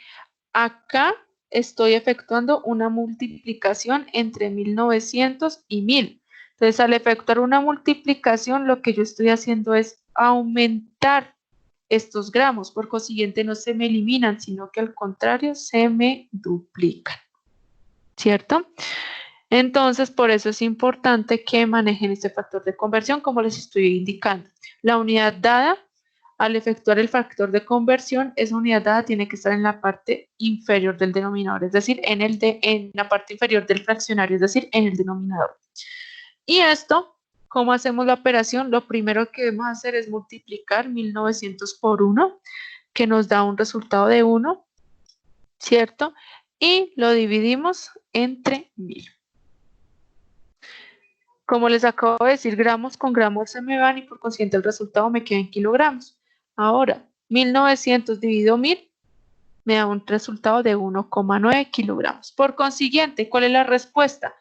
acá estoy efectuando una multiplicación entre 1900 y 1000. Entonces, al efectuar una multiplicación, lo que yo estoy haciendo es aumentar estos gramos. Por consiguiente, no se me eliminan, sino que al contrario, se me duplican. ¿Cierto? Entonces, por eso es importante que manejen este factor de conversión, como les estoy indicando. La unidad dada, al efectuar el factor de conversión, esa unidad dada tiene que estar en la parte inferior del denominador, es decir, en la parte inferior del fraccionario, es decir, en el denominador. Y esto, ¿cómo hacemos la operación? Lo primero que debemos hacer es multiplicar 1900 por 1, que nos da un resultado de 1, ¿cierto? Y lo dividimos entre 1000. Como les acabo de decir, gramos con gramos se me van y por consiguiente el resultado me queda en kilogramos. Ahora, 1900 dividido 1000 me da un resultado de 1,9 kilogramos. Por consiguiente, ¿cuál es la respuesta?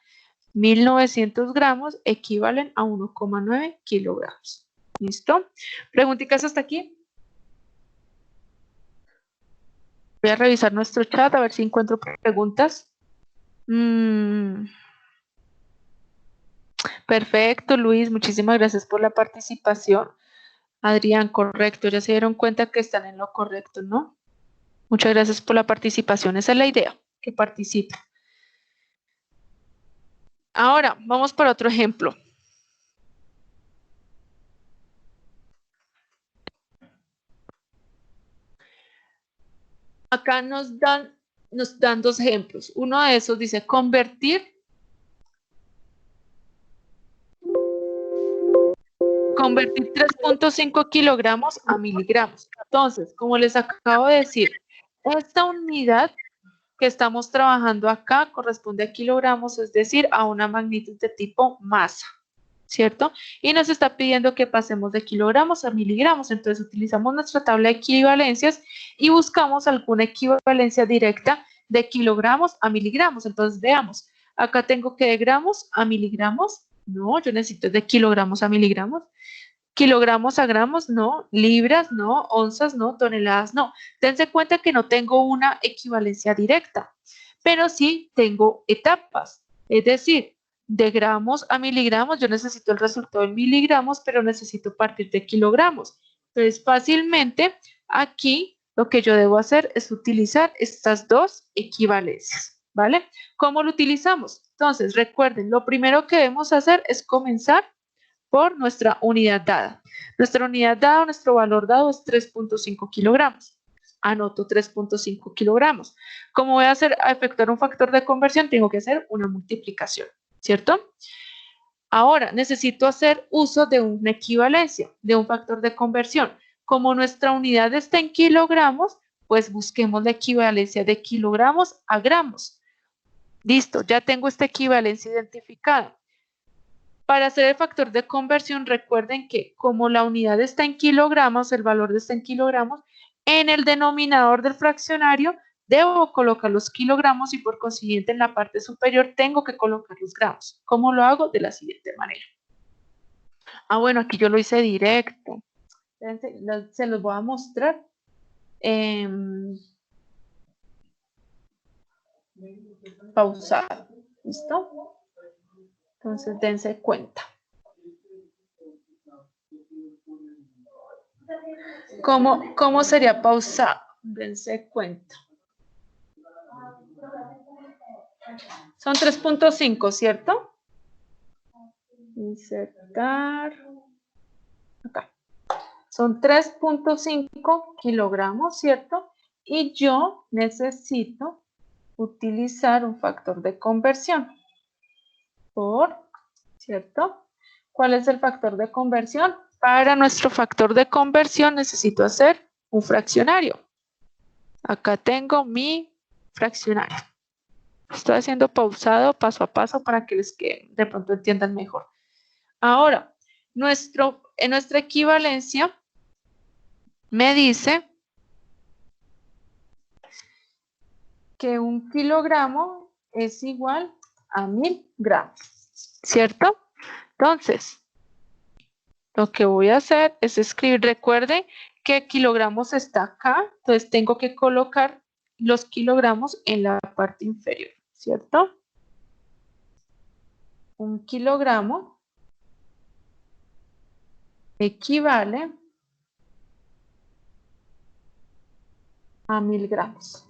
1900 gramos equivalen a 1,9 kilogramos. ¿Listo? ¿Preguntitas hasta aquí? Voy a revisar nuestro chat a ver si encuentro preguntas. Perfecto, Luis. Muchísimas gracias por la participación. Adrián, correcto. Ya se dieron cuenta que están en lo correcto, ¿no? Muchas gracias por la participación. Esa es la idea, que participen. Ahora, vamos para otro ejemplo. Acá nos dan dos ejemplos. Uno de esos dice convertir 3.5 kilogramos a miligramos. Entonces, como les acabo de decir, esta unidad que estamos trabajando acá corresponde a kilogramos, es decir, a una magnitud de tipo masa, ¿cierto? Y nos está pidiendo que pasemos de kilogramos a miligramos. Entonces, utilizamos nuestra tabla de equivalencias y buscamos alguna equivalencia directa de kilogramos a miligramos. Entonces, veamos, acá tengo que de gramos a miligramos. No, yo necesito de kilogramos a miligramos. Kilogramos a gramos, no. Libras, no. Onzas, no. Toneladas, no. Dense cuenta que no tengo una equivalencia directa, pero sí tengo etapas. Es decir, de gramos a miligramos, yo necesito el resultado en miligramos, pero necesito partir de kilogramos. Entonces, fácilmente, aquí lo que yo debo hacer es utilizar estas dos equivalencias, ¿vale? ¿Cómo lo utilizamos? Entonces, recuerden, lo primero que debemos hacer es comenzar por nuestra unidad dada. Nuestra unidad dada, nuestro valor dado es 3.5 kilogramos. Anoto 3.5 kilogramos. Como voy a efectuar un factor de conversión, tengo que hacer una multiplicación, ¿cierto? Ahora, necesito hacer uso de una equivalencia, de un factor de conversión. Como nuestra unidad está en kilogramos, pues busquemos la equivalencia de kilogramos a gramos. Listo, ya tengo esta equivalencia identificada. Para hacer el factor de conversión, recuerden que como la unidad está en kilogramos, el valor está en kilogramos, en el denominador del fraccionario debo colocar los kilogramos y por consiguiente en la parte superior tengo que colocar los gramos. ¿Cómo lo hago? De la siguiente manera. Ah, bueno, aquí yo lo hice directo. Se los voy a mostrar. Pausado. ¿Listo? Entonces, dense cuenta. ¿Cómo sería pausado? Dense cuenta. Son 3.5, ¿cierto? Insertar. Acá. Son 3.5 kilogramos, ¿cierto? Y yo necesito utilizar un factor de conversión. ¿Cierto? ¿Cuál es el factor de conversión? Para nuestro factor de conversión necesito hacer un fraccionario. Acá tengo mi fraccionario. Estoy haciendo pausado paso a paso para que les quede, de pronto entiendan mejor. Ahora, en nuestra equivalencia me dice que 1 kilogramo es igual a 1000 gramos, ¿cierto? Entonces, lo que voy a hacer es escribir, recuerden que kilogramos está acá, entonces tengo que colocar los kilogramos en la parte inferior, ¿cierto? 1 kilogramo equivale a 1000 gramos.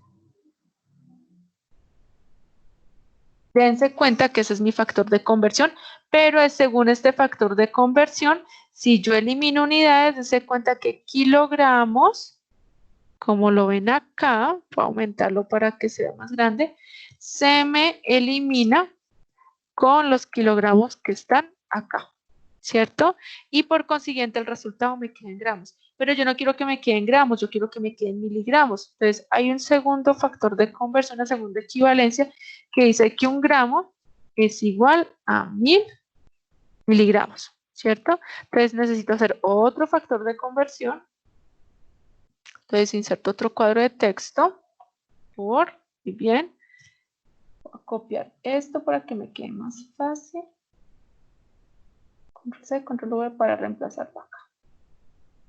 Dense cuenta que ese es mi factor de conversión, pero es según este factor de conversión, si yo elimino unidades, dense cuenta que kilogramos, como lo ven acá, voy a aumentarlo para que sea más grande, se me elimina con los kilogramos que están acá, ¿cierto? Y por consiguiente el resultado me queda en gramos. Pero yo no quiero que me quede en gramos, yo quiero que me quede en miligramos. Entonces hay un segundo factor de conversión, una segunda equivalencia, que dice que 1 gramo es igual a 1000 miligramos, ¿cierto? Entonces necesito hacer otro factor de conversión. Entonces inserto otro cuadro de texto muy bien, Voy a copiar esto para que me quede más fácil. Control C, Control V para reemplazarlo acá.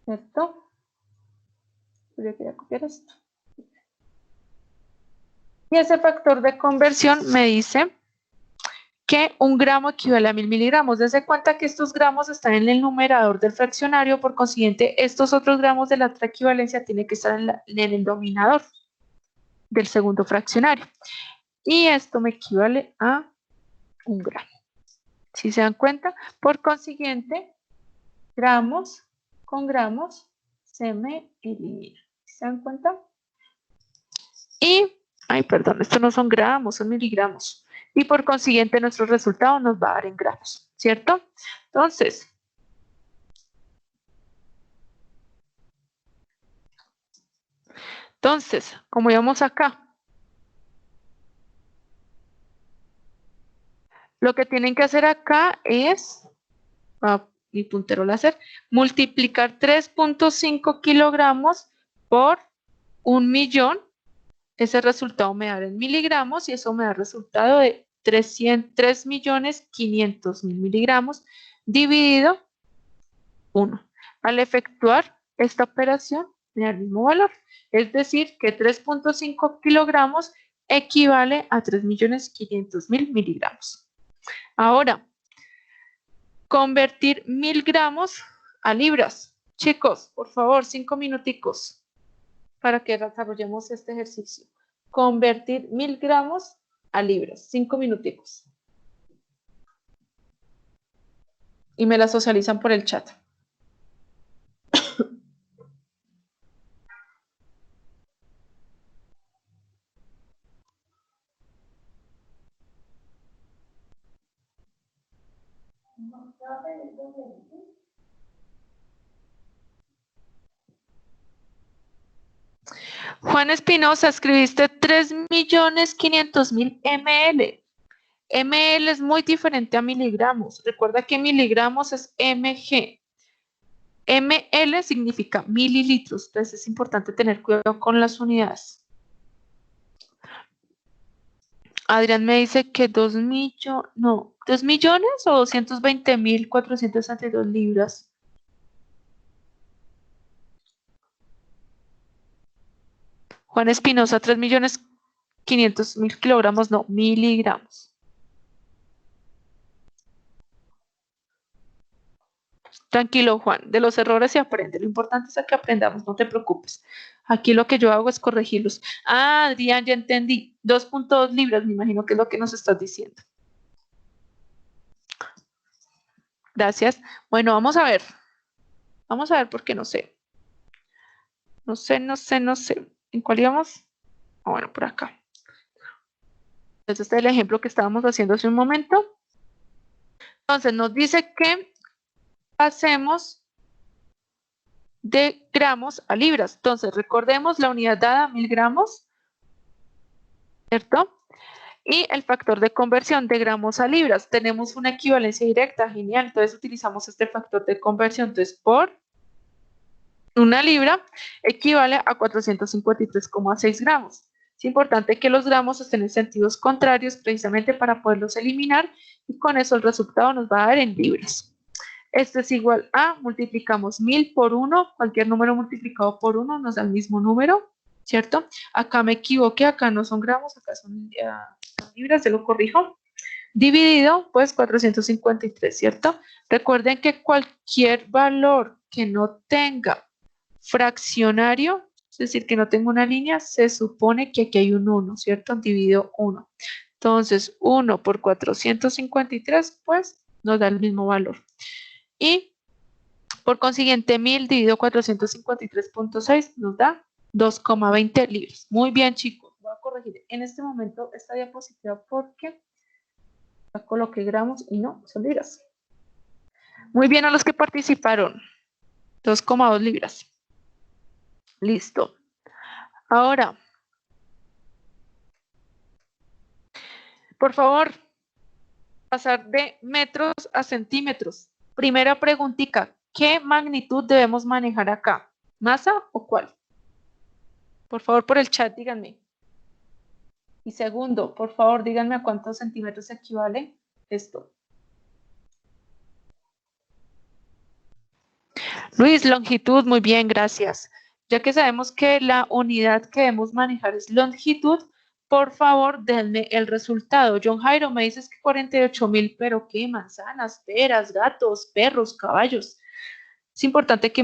¿Cierto? Yo quería copiar esto. Y ese factor de conversión me dice que 1 gramo equivale a 1000 miligramos. Dense cuenta que estos gramos están en el numerador del fraccionario, por consiguiente, estos otros gramos de la otra equivalencia tienen que estar en el denominador del segundo fraccionario. Y esto me equivale a 1 gramo. Si se dan cuenta, por consiguiente, gramos con gramos se me elimina. ¿Se dan cuenta? Y, ay, perdón, estos no son gramos, son miligramos. Y por consiguiente, nuestro resultado nos va a dar en gramos, ¿cierto? Entonces, como íbamos acá, lo que tienen que hacer acá es, mi puntero láser, multiplicar 3.5 kilogramos por 1.000.000. Ese resultado me da en miligramos y eso me da el resultado de 3.500.000 miligramos dividido 1. Al efectuar esta operación me da el mismo valor. Es decir, que 3.5 kilogramos equivale a 3.500.000 miligramos. Ahora, convertir 1.000 gramos a libras. Chicos, por favor, 5 minuticos para que desarrollemos este ejercicio. Convertir 1.000 gramos a libras. 5 minuticos. Y me la socializan por el chat. Juan Espinosa, escribiste 3.500.000 ml. ml es muy diferente a miligramos. Recuerda que miligramos es mg. ml significa mililitros. Entonces es importante tener cuidado con las unidades. Adrián me dice que 2 millones o 220.462 libras. Juan Espinosa, 3.500.000 kilogramos, no, miligramos. Tranquilo, Juan, de los errores se aprende. Lo importante es que aprendamos, no te preocupes. Aquí lo que yo hago es corregirlos. Ah, Adrián, ya entendí. 2.2 libras, me imagino que es lo que nos estás diciendo. Gracias. Bueno, vamos a ver. Vamos a ver porque no sé. No sé. ¿En cuál íbamos? Ah, bueno, por acá. Entonces, este es el ejemplo que estábamos haciendo hace un momento. Entonces, nos dice que pasemos de gramos a libras. Entonces, recordemos la unidad dada, 1.000 gramos, ¿cierto? Y el factor de conversión de gramos a libras. Tenemos una equivalencia directa, genial. Entonces, utilizamos este factor de conversión. Entonces, por una libra equivale a 453,6 gramos. Es importante que los gramos estén en sentidos contrarios precisamente para poderlos eliminar y con eso el resultado nos va a dar en libras. Esto es igual a, multiplicamos 1.000 por 1, cualquier número multiplicado por 1 nos da el mismo número, ¿cierto? Acá me equivoqué, acá no son gramos, acá son libras, se lo corrijo. Dividido, pues 453, ¿cierto? Recuerden que cualquier valor que no tenga fraccionario, es decir, que no tenga una línea, se supone que aquí hay un 1, ¿cierto? Dividido 1. Entonces, 1 por 453, pues, nos da el mismo valor. Y, por consiguiente, 1.000 dividido 453.6 nos da 2,20 libras. Muy bien, chicos. Voy a corregir en este momento esta diapositiva porque la coloqué gramos y no son libras. Muy bien a los que participaron. 2,2 libras. Listo. Ahora, por favor, pasar de metros a centímetros. Primera preguntita, ¿qué magnitud debemos manejar acá? ¿Masa o cuál? Por favor, por el chat, díganme. Y segundo, por favor, díganme a cuántos centímetros equivale esto. Luis, longitud, muy bien, gracias. Ya que sabemos que la unidad que debemos manejar es longitud, por favor, denme el resultado. John Jairo, me dices que 48.000, pero ¿qué? Manzanas, peras, gatos, perros, caballos. Es importante que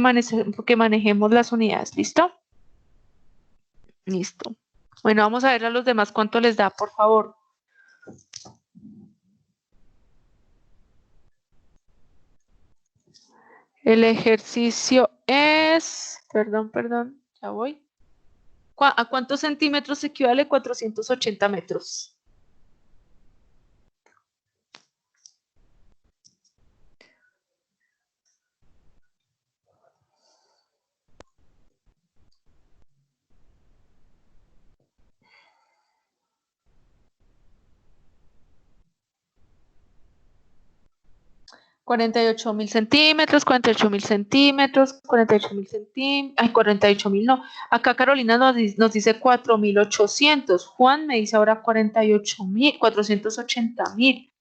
manejemos las unidades. ¿Listo? Listo. Bueno, vamos a ver a los demás cuánto les da, por favor. El ejercicio es, perdón, ya voy. ¿A cuántos centímetros equivale 480 metros? $48.000 centímetros, 48.000 centímetros, 48.000 centímetros, ay, 48.000 no. Acá Carolina nos dice 4.800. Juan me dice ahora 48.000, 480.000.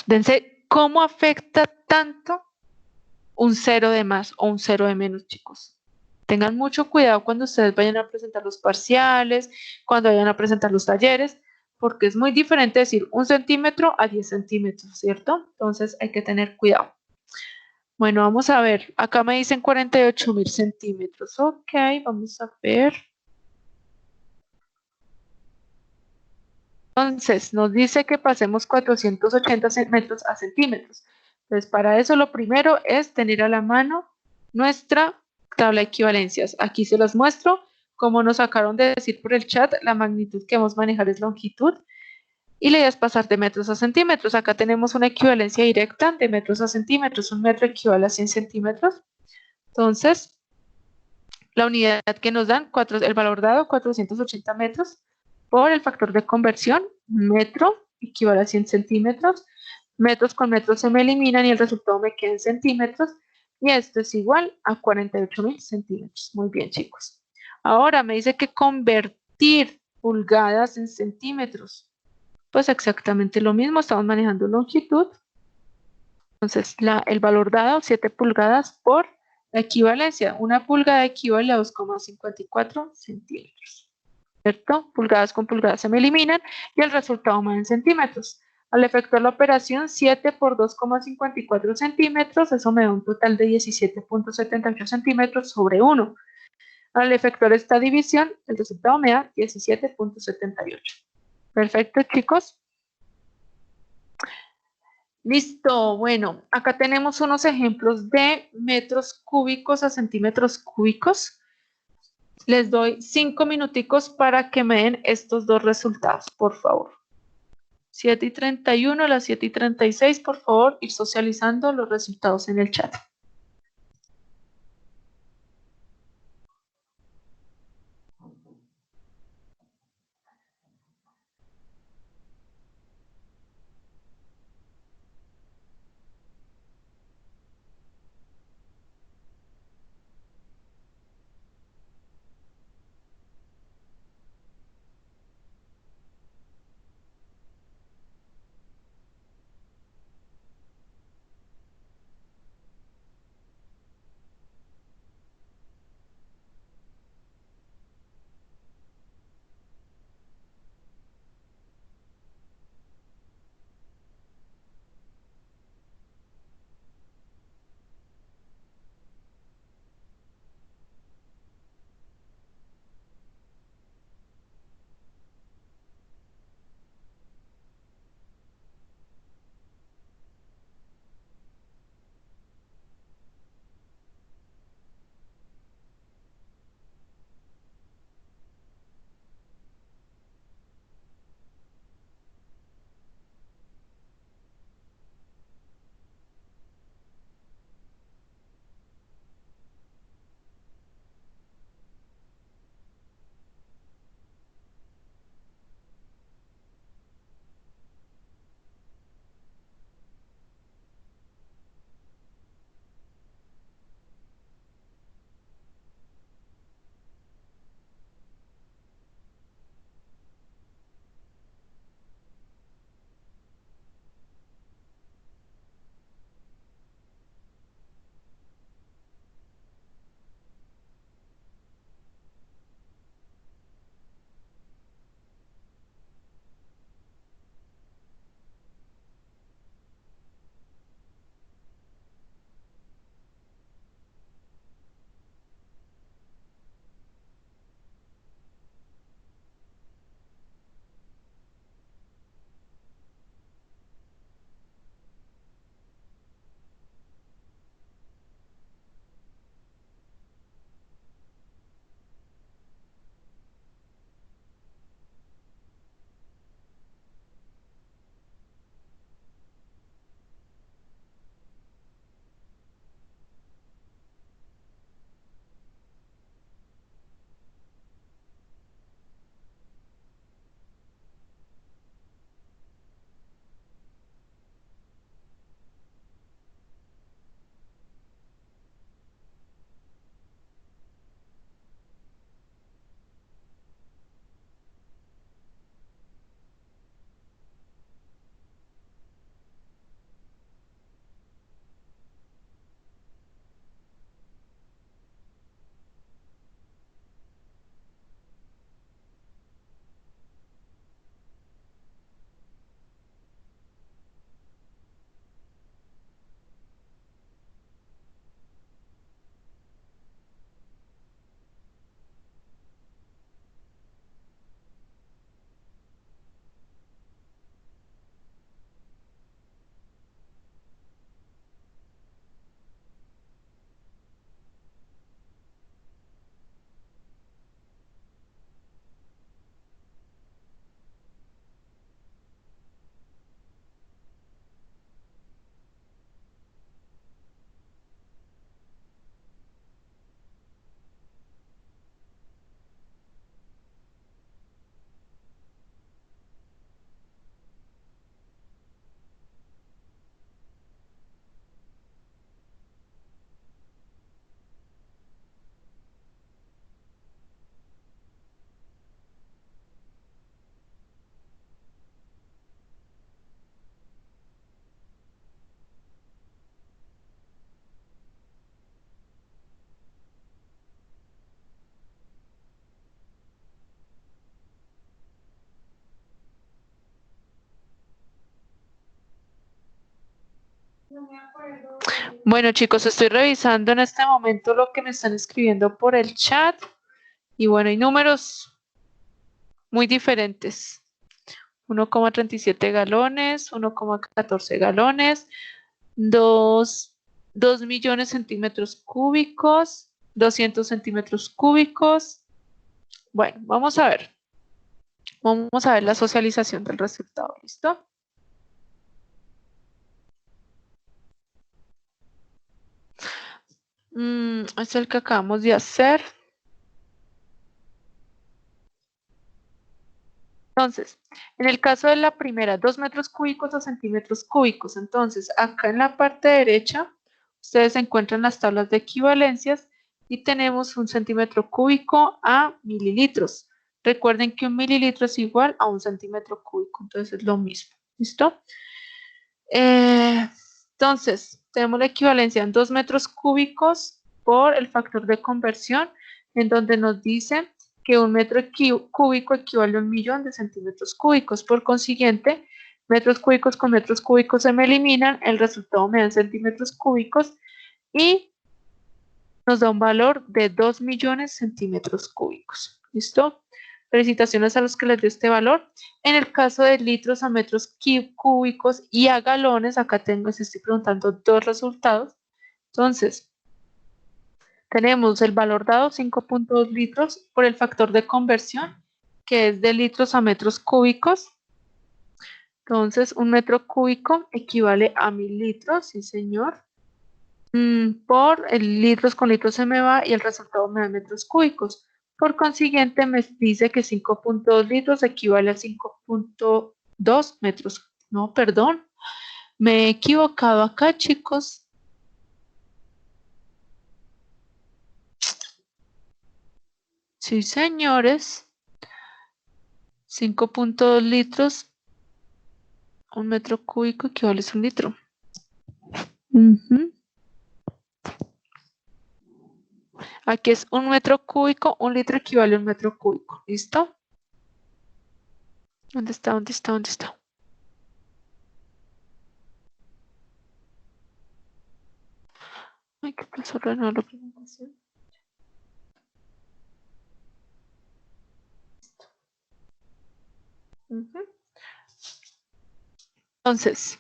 Dense, ¿cómo afecta tanto un cero de más o un cero de menos, chicos? Tengan mucho cuidado cuando ustedes vayan a presentar los parciales, cuando vayan a presentar los talleres, porque es muy diferente decir 1 centímetro a 10 centímetros, ¿cierto? Entonces hay que tener cuidado. Bueno, vamos a ver. Acá me dicen 48.000 centímetros. Ok, vamos a ver. Entonces, nos dice que pasemos 480 metros a centímetros. Entonces, para eso lo primero es tener a la mano nuestra tabla de equivalencias. Aquí se las muestro. Como nos acabaron de decir por el chat, la magnitud que vamos a manejar es longitud. Y la idea es pasar de metros a centímetros. Acá tenemos una equivalencia directa de metros a centímetros. Un metro equivale a 100 centímetros. Entonces, la unidad que nos dan, el valor dado, 480 metros, por el factor de conversión, metro equivale a 100 centímetros, metros con metros se me eliminan y el resultado me queda en centímetros, y esto es igual a 48.000 centímetros. Muy bien, chicos. Ahora me dice que convertir pulgadas en centímetros. Pues exactamente lo mismo, estamos manejando longitud. Entonces, el valor dado, 7 pulgadas por la equivalencia. Una pulgada equivale a 2,54 centímetros. ¿Cierto? Pulgadas con pulgadas se me eliminan y el resultado me da en centímetros. Al efectuar la operación, 7 por 2,54 centímetros, eso me da un total de 17,78 centímetros sobre 1. Al efectuar esta división, el resultado me da 17,78. Perfecto, chicos. Listo, bueno, acá tenemos unos ejemplos de metros cúbicos a centímetros cúbicos. Les doy 5 minuticos para que me den estos dos resultados, por favor. 7:31 a las 7:36, por favor, ir socializando los resultados en el chat. Bueno, chicos, estoy revisando en este momento lo que me están escribiendo por el chat. Y bueno, hay números muy diferentes. 1,37 galones, 1,14 galones, 2 millones centímetros cúbicos, 200 centímetros cúbicos. Bueno, vamos a ver. Vamos a ver la socialización del resultado. ¿Listo? Es el que acabamos de hacer. Entonces, en el caso de la primera, 2 metros cúbicos o centímetros cúbicos. Entonces, acá en la parte derecha, ustedes encuentran las tablas de equivalencias y tenemos un centímetro cúbico a mililitros. Recuerden que un mililitro es igual a un centímetro cúbico, entonces es lo mismo. ¿Listo? Entonces, tenemos la equivalencia en 2 metros cúbicos por el factor de conversión, en donde nos dice que un metro cúbico equivale a 1.000.000 de centímetros cúbicos. Por consiguiente, metros cúbicos con metros cúbicos se me eliminan, el resultado me da en centímetros cúbicos y nos da un valor de 2 millones centímetros cúbicos. ¿Listo? Felicitaciones a los que les dé este valor. En el caso de litros a metros cúbicos y a galones, acá tengo, les estoy preguntando dos resultados. Entonces, tenemos el valor dado, 5.2 litros, por el factor de conversión, que es de litros a metros cúbicos. Entonces, un metro cúbico equivale a 1.000 litros, sí señor. Por el litros con litros se me va y el resultado me da metros cúbicos. Por consiguiente, me dice que 5.2 litros equivale a 5.2 metros. No, perdón, me he equivocado acá, chicos. Sí, señores. 5.2 litros, un metro cúbico equivale a un litro. Aquí es un metro cúbico, un litro equivale a un metro cúbico. ¿Listo? ¿Dónde está? ¿Dónde está? ¿Dónde está? Ay, qué pasó, raro la presentación. Entonces,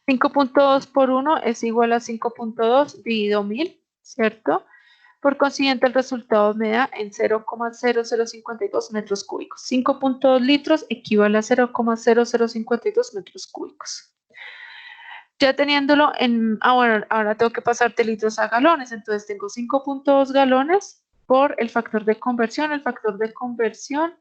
5.2 por 1 es igual a 5.2 dividido 1000, ¿cierto? Por consiguiente, el resultado me da en 0,0052 metros cúbicos. 5.2 litros equivale a 0,0052 metros cúbicos. Ya teniéndolo en... bueno, ahora tengo que pasar de litros a galones. Entonces, tengo 5.2 galones por el factor de conversión. El factor de conversión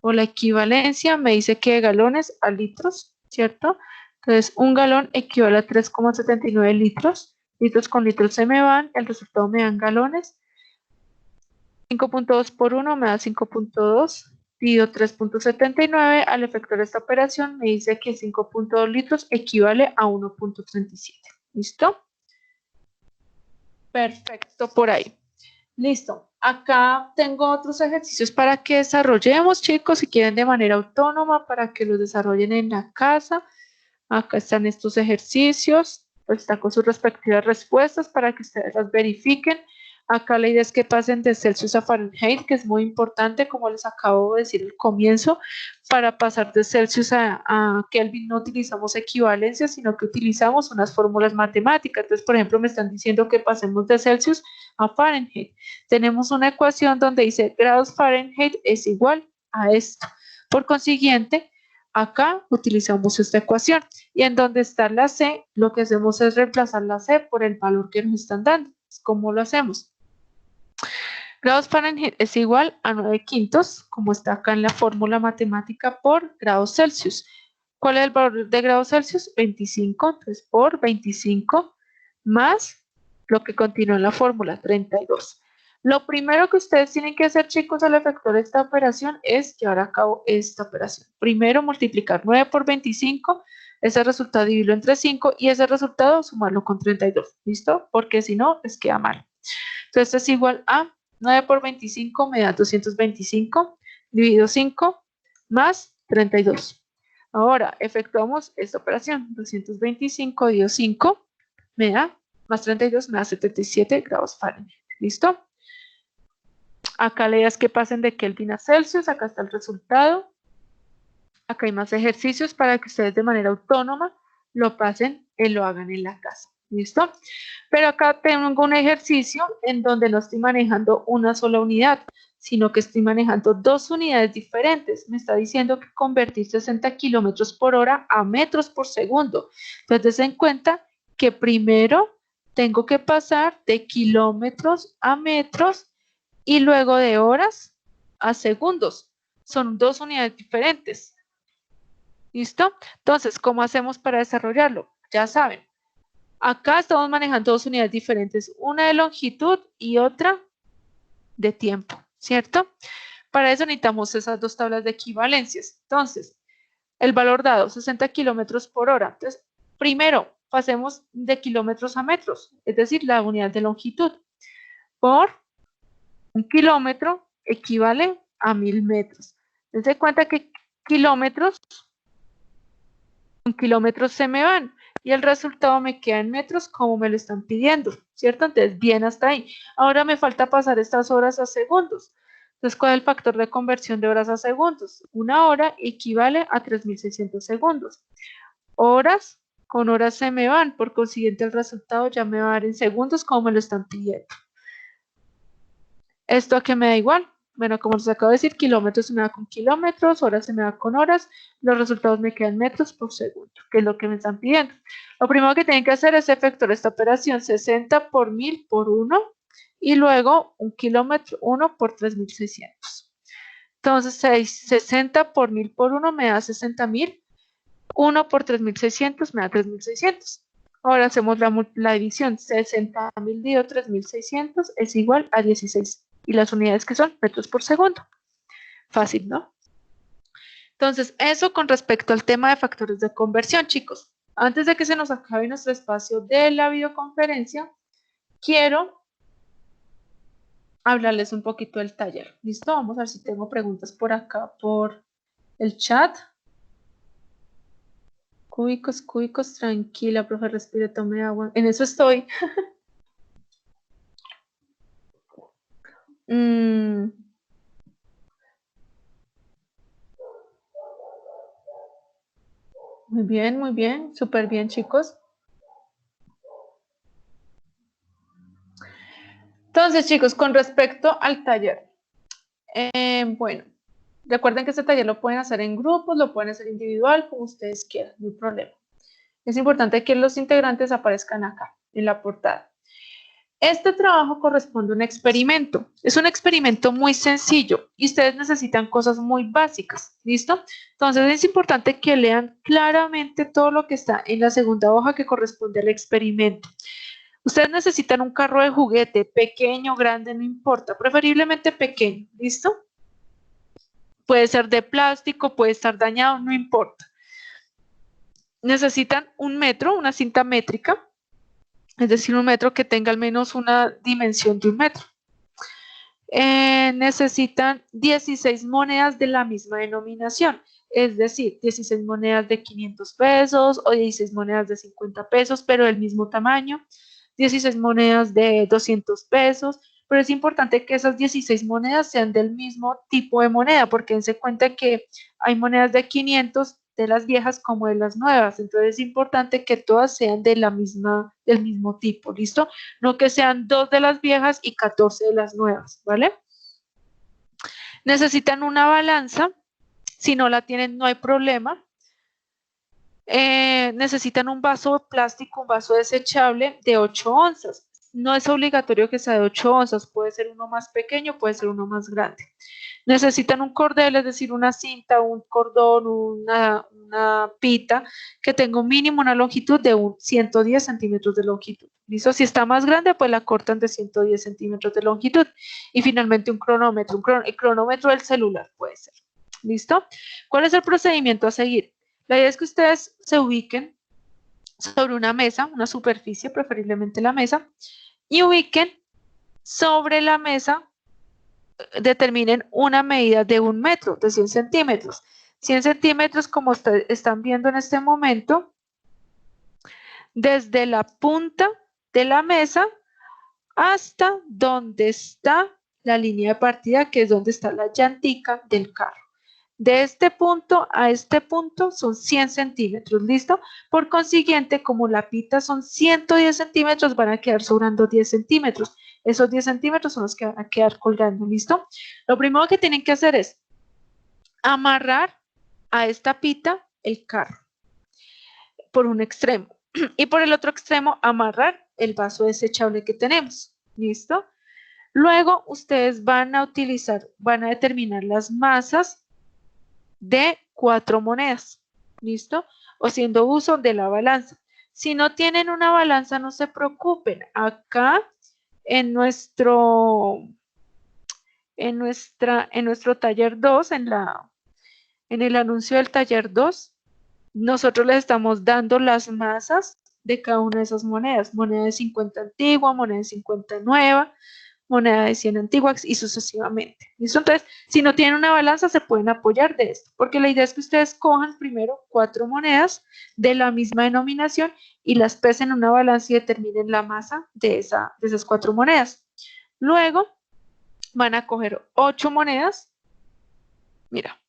o la equivalencia me dice que de galones a litros, ¿cierto? Entonces, un galón equivale a 3,79 litros. Litros con litros se me van, el resultado me dan galones. 5.2 por 1 me da 5.2, divido 3.79, al efectuar esta operación me dice que 5.2 litros equivale a 1.37. ¿Listo? Perfecto, por ahí. Listo. Acá tengo otros ejercicios para que desarrollemos, chicos, si quieren de manera autónoma, para que los desarrollen en la casa. Acá están estos ejercicios, pues está con sus respectivas respuestas para que ustedes las verifiquen. Acá la idea es que pasen de Celsius a Fahrenheit, que es muy importante, como les acabo de decir al comienzo. Para pasar de Celsius a Kelvin no utilizamos equivalencias, sino que utilizamos unas fórmulas matemáticas. Entonces, por ejemplo, me están diciendo que pasemos de Celsius a Fahrenheit. Tenemos una ecuación donde dice grados Fahrenheit es igual a esto. Por consiguiente, acá utilizamos esta ecuación y en donde está la C, lo que hacemos es reemplazar la C por el valor que nos están dando. ¿Cómo lo hacemos? Grados Fahrenheit es igual a 9/5, como está acá en la fórmula matemática, por grados Celsius. ¿Cuál es el valor de grados Celsius? 25, entonces por 25 más lo que continúa en la fórmula, 32. Lo primero que ustedes tienen que hacer, chicos, al efectuar esta operación es llevar a cabo esta operación. Primero, multiplicar 9 por 25, ese resultado dividirlo entre 5 y ese resultado sumarlo con 32. ¿Listo? Porque si no, les queda mal. Entonces, esto es igual a 9 por 25 me da 225, dividido 5 más 32. Ahora, efectuamos esta operación. 225 dividido 5 me da, más 32 me da 77 grados Fahrenheit. ¿Listo? Acá la idea es que pasen de Kelvin a Celsius. Acá está el resultado. Acá hay más ejercicios para que ustedes de manera autónoma lo pasen y lo hagan en la casa. ¿Listo? Pero acá tengo un ejercicio en donde no estoy manejando una sola unidad, sino que estoy manejando dos unidades diferentes. Me está diciendo que convertir 60 kilómetros por hora a metros por segundo. Entonces, den cuenta que primero tengo que pasar de kilómetros a metros y luego de horas a segundos. Son dos unidades diferentes. ¿Listo? Entonces, ¿cómo hacemos para desarrollarlo? Ya saben, acá estamos manejando dos unidades diferentes, una de longitud y otra de tiempo, ¿cierto? Para eso necesitamos esas dos tablas de equivalencias. Entonces, el valor dado, 60 kilómetros por hora. Entonces, primero, pasemos de kilómetros a metros, es decir, la unidad de longitud. Por un kilómetro equivale a 1000 metros. Dense cuenta que kilómetros se me van y el resultado me queda en metros como me lo están pidiendo, ¿cierto? Entonces, bien hasta ahí. Ahora me falta pasar estas horas a segundos. Entonces, ¿cuál es el factor de conversión de horas a segundos? Una hora equivale a 3600 segundos. Horas con horas se me van, por consiguiente el resultado ya me va a dar en segundos como me lo están pidiendo. ¿Esto a qué me da igual? Bueno, como les acabo de decir, kilómetros se me da con kilómetros, horas se me da con horas, los resultados me quedan metros por segundo, que es lo que me están pidiendo. Lo primero que tienen que hacer es efectuar esta operación, 60 por 1000 por 1, y luego un kilómetro 1 por 3600. Entonces, 60 por 1000 por 1 me da 60.000, 1 por 3600 me da 3600. Ahora hacemos la división, 60.000 dividido 3600 es igual a 16. Y las unidades que son metros por segundo. Fácil, ¿no? Entonces, eso con respecto al tema de factores de conversión, chicos. Antes de que se nos acabe nuestro espacio de la videoconferencia, quiero hablarles un poquito del taller. ¿Listo? Vamos a ver si tengo preguntas por acá, por el chat. Cúbicos, tranquila, profe, respire, tome agua. En eso estoy. Muy bien, súper bien, chicos. Entonces, chicos, con respecto al taller, bueno, recuerden que este taller lo pueden hacer en grupos, lo pueden hacer individual, como ustedes quieran, no hay problema. Es importante que los integrantes aparezcan acá, en la portada. Este trabajo corresponde a un experimento. Es un experimento muy sencillo y ustedes necesitan cosas muy básicas, ¿listo? Entonces es importante que lean claramente todo lo que está en la segunda hoja que corresponde al experimento. Ustedes necesitan un carro de juguete, pequeño, grande, no importa, preferiblemente pequeño, ¿listo? Puede ser de plástico, puede estar dañado, no importa. Necesitan un metro, una cinta métrica, es decir, un metro que tenga al menos una dimensión de 1 metro. Necesitan 16 monedas de la misma denominación, es decir, 16 monedas de 500 pesos o 16 monedas de 50 pesos, pero del mismo tamaño, 16 monedas de 200 pesos, pero es importante que esas 16 monedas sean del mismo tipo de moneda, porque dense cuenta que hay monedas de 500 de las viejas como de las nuevas, entonces es importante que todas sean del mismo tipo, ¿listo? No que sean 2 de las viejas y 14 de las nuevas, ¿vale? Necesitan una balanza, si no la tienen no hay problema. Necesitan un vaso de plástico, un vaso desechable de 8 onzas. No es obligatorio que sea de 8 onzas, puede ser uno más pequeño, puede ser uno más grande. Necesitan un cordel, es decir, una cinta, un cordón, una pita que tenga un mínimo una longitud de 110 centímetros de longitud. ¿Listo? Si está más grande, pues la cortan de 110 centímetros de longitud. Y finalmente un cronómetro, el cronómetro del celular puede ser. ¿Listo? ¿Cuál es el procedimiento a seguir? La idea es que ustedes se ubiquen sobre una mesa, una superficie, preferiblemente la mesa, y ubiquen sobre la mesa, determinen una medida de 1 metro, de 100 centímetros. 100 centímetros, como ustedes están viendo en este momento, desde la punta de la mesa hasta donde está la línea de partida, que es donde está la llantica del carro. De este punto a este punto son 100 centímetros, ¿listo? Por consiguiente, como la pita son 110 centímetros, van a quedar sobrando 10 centímetros. Esos 10 centímetros son los que van a quedar colgando, ¿listo? Lo primero que tienen que hacer es amarrar a esta pita el carro por un extremo y por el otro extremo amarrar el vaso desechable que tenemos, ¿listo? Luego ustedes van a determinar las masas de 4 monedas, ¿listo? O haciendo uso de la balanza. Si no tienen una balanza, no se preocupen. Acá en nuestro taller 2, en el anuncio del taller 2, nosotros les estamos dando las masas de cada una de esas monedas. Moneda de 50 antigua, moneda de 50 nueva, moneda de 100 antiguas y sucesivamente. ¿Listo? Entonces, si no tienen una balanza, se pueden apoyar de esto, porque la idea es que ustedes cojan primero 4 monedas de la misma denominación y las pesen en una balanza y determinen la masa de esas 4 monedas. Luego, van a coger 8 monedas. Mira,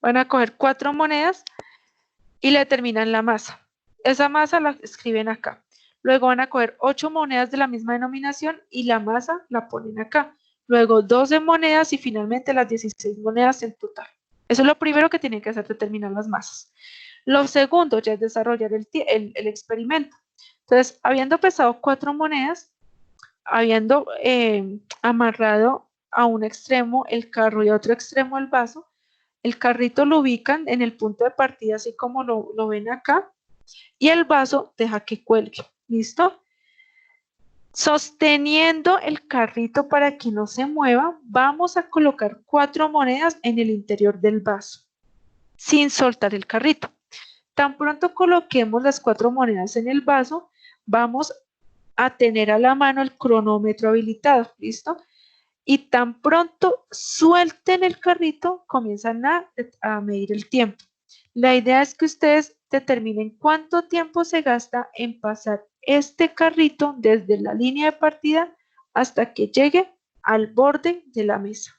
van a coger 4 monedas y le determinan la masa. Esa masa la escriben acá. Luego van a coger 8 monedas de la misma denominación y la masa la ponen acá. Luego 12 monedas y finalmente las 16 monedas en total. Eso es lo primero que tienen que hacer, determinar las masas. Lo segundo ya es desarrollar el experimento. Entonces, habiendo pesado 4 monedas, habiendo amarrado a un extremo el carro y a otro extremo el vaso, el carrito lo ubican en el punto de partida, así como lo ven acá, y el vaso deja que cuelgue. ¿Listo? Sosteniendo el carrito para que no se mueva, vamos a colocar 4 monedas en el interior del vaso, sin soltar el carrito. Tan pronto coloquemos las 4 monedas en el vaso, vamos a tener a la mano el cronómetro habilitado. ¿Listo? Y tan pronto suelten el carrito, comienzan a medir el tiempo. La idea es que ustedes determinen cuánto tiempo se gasta en pasar este carrito desde la línea de partida hasta que llegue al borde de la mesa.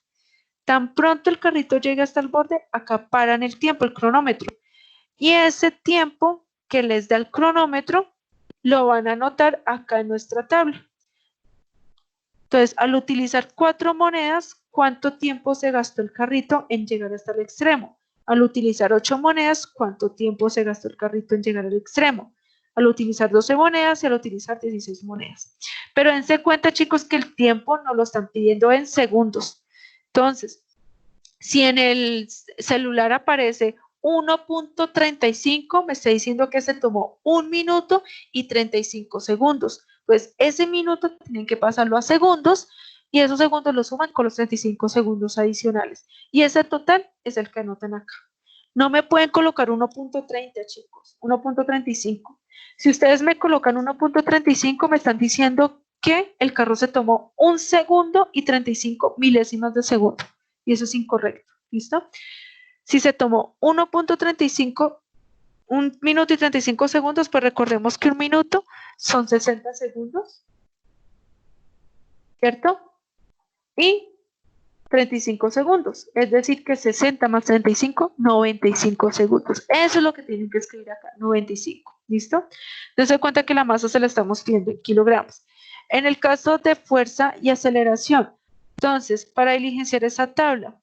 Tan pronto el carrito llegue hasta el borde, acá paran el tiempo, el cronómetro. Y ese tiempo que les da el cronómetro lo van a anotar acá en nuestra tabla. Entonces, al utilizar 4 monedas, ¿cuánto tiempo se gastó el carrito en llegar hasta el extremo? Al utilizar 8 monedas, ¿cuánto tiempo se gastó el carrito en llegar al extremo? Al utilizar 12 monedas y al utilizar 16 monedas. Pero dense cuenta, chicos, que el tiempo nos lo están pidiendo en segundos. Entonces, si en el celular aparece 1.35, me está diciendo que se tomó 1 minuto y 35 segundos. Pues ese minuto tienen que pasarlo a segundos y esos segundos los suman con los 35 segundos adicionales. Y ese total es el que anotan acá. No me pueden colocar 1.30, chicos, 1.35. Si ustedes me colocan 1.35, me están diciendo que el carro se tomó 1 segundo y 35 milésimas de segundo. Y eso es incorrecto. ¿Listo? Si se tomó 1.35, 1 minuto y 35 segundos, pues recordemos que 1 minuto son 60 segundos, ¿cierto? Y 35 segundos, es decir que 60 más 35, 95 segundos. Eso es lo que tienen que escribir acá, 95, ¿listo? Dense cuenta que la masa se la estamos pidiendo en kilogramos. En el caso de fuerza y aceleración, entonces, para diligenciar esa tabla,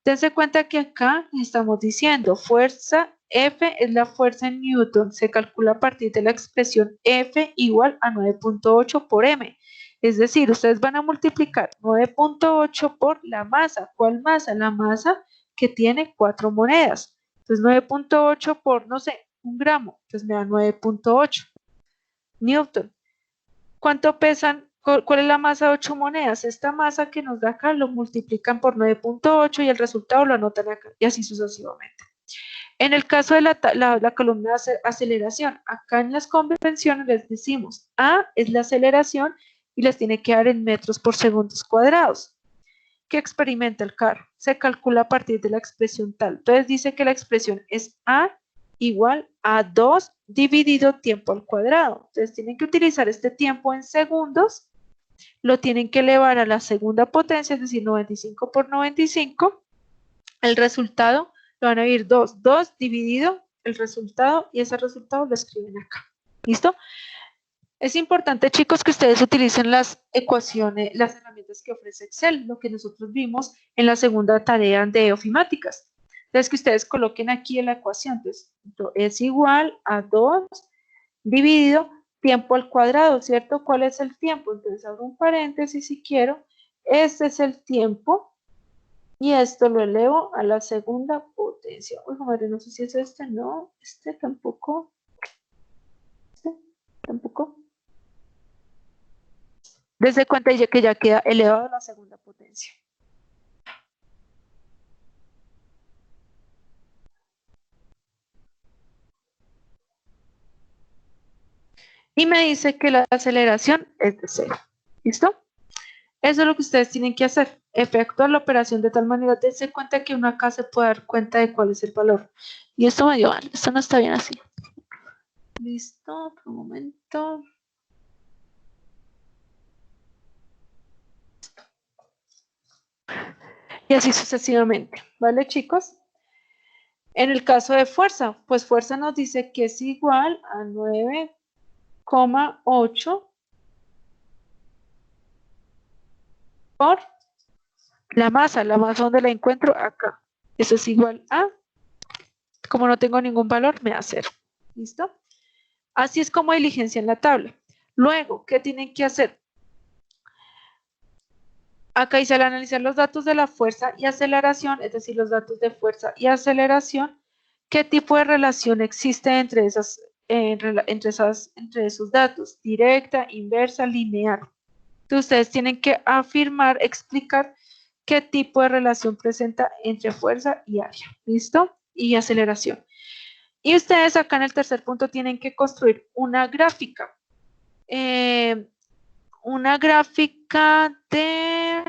dense cuenta que acá estamos diciendo fuerza F es la fuerza en Newton. Se calcula a partir de la expresión F igual a 9.8 por M. Es decir, ustedes van a multiplicar 9.8 por la masa. ¿Cuál masa? La masa que tiene 4 monedas. Entonces 9.8 por, no sé, 1 gramo. Entonces me da 9.8 Newton. ¿Cuánto pesan? ¿Cuál es la masa de 8 monedas? Esta masa que nos da acá lo multiplican por 9.8 y el resultado lo anotan acá y así sucesivamente. En el caso de la columna de aceleración, acá en las convenciones les decimos A es la aceleración y les tiene que dar en metros por segundos cuadrados. que experimenta el carro se calcula a partir de la expresión tal. Entonces dice que la expresión es A igual a 2 dividido tiempo al cuadrado. Entonces tienen que utilizar este tiempo en segundos, lo tienen que elevar a la segunda potencia, es decir, 95 por 95. El resultado lo van a dividir 2 dividido el resultado, y ese resultado lo escriben acá. ¿Listo? Es importante, chicos, que ustedes utilicen las ecuaciones, las herramientas que ofrece Excel, lo que nosotros vimos en la segunda tarea de ofimáticas. Entonces, que ustedes coloquen aquí en la ecuación. Entonces, es igual a 2 dividido tiempo al cuadrado, ¿cierto? ¿Cuál es el tiempo? Entonces, abro un paréntesis si quiero. Este es el tiempo y esto lo elevo a la segunda potencia. Uy, madre, no sé si es este, no, este tampoco. Este tampoco. Desde cuenta que ya queda elevado a la segunda potencia. Y me dice que la aceleración es de 0. ¿Listo? Eso es lo que ustedes tienen que hacer. Efectuar la operación de tal manera, dense cuenta que uno acá se puede dar cuenta de cuál es el valor. Y esto me dio mal, esto no está bien así. Listo, por un momento. Y así sucesivamente, ¿vale, chicos? En el caso de fuerza, pues fuerza nos dice que es igual a 9,8 por la masa donde la encuentro acá. Eso es igual a, como no tengo ningún valor, me da 0. ¿Listo? Así es como diligencian la tabla. Luego, ¿qué tienen que hacer? Acá dice, al analizar los datos de la fuerza y aceleración, es decir, los datos de fuerza y aceleración, ¿qué tipo de relación existe entre esos datos? Directa, inversa, lineal. Entonces, ustedes tienen que afirmar, explicar qué tipo de relación presenta entre fuerza y área. ¿Listo? Y aceleración. Y ustedes acá en el tercer punto tienen que construir una gráfica. Una gráfica de,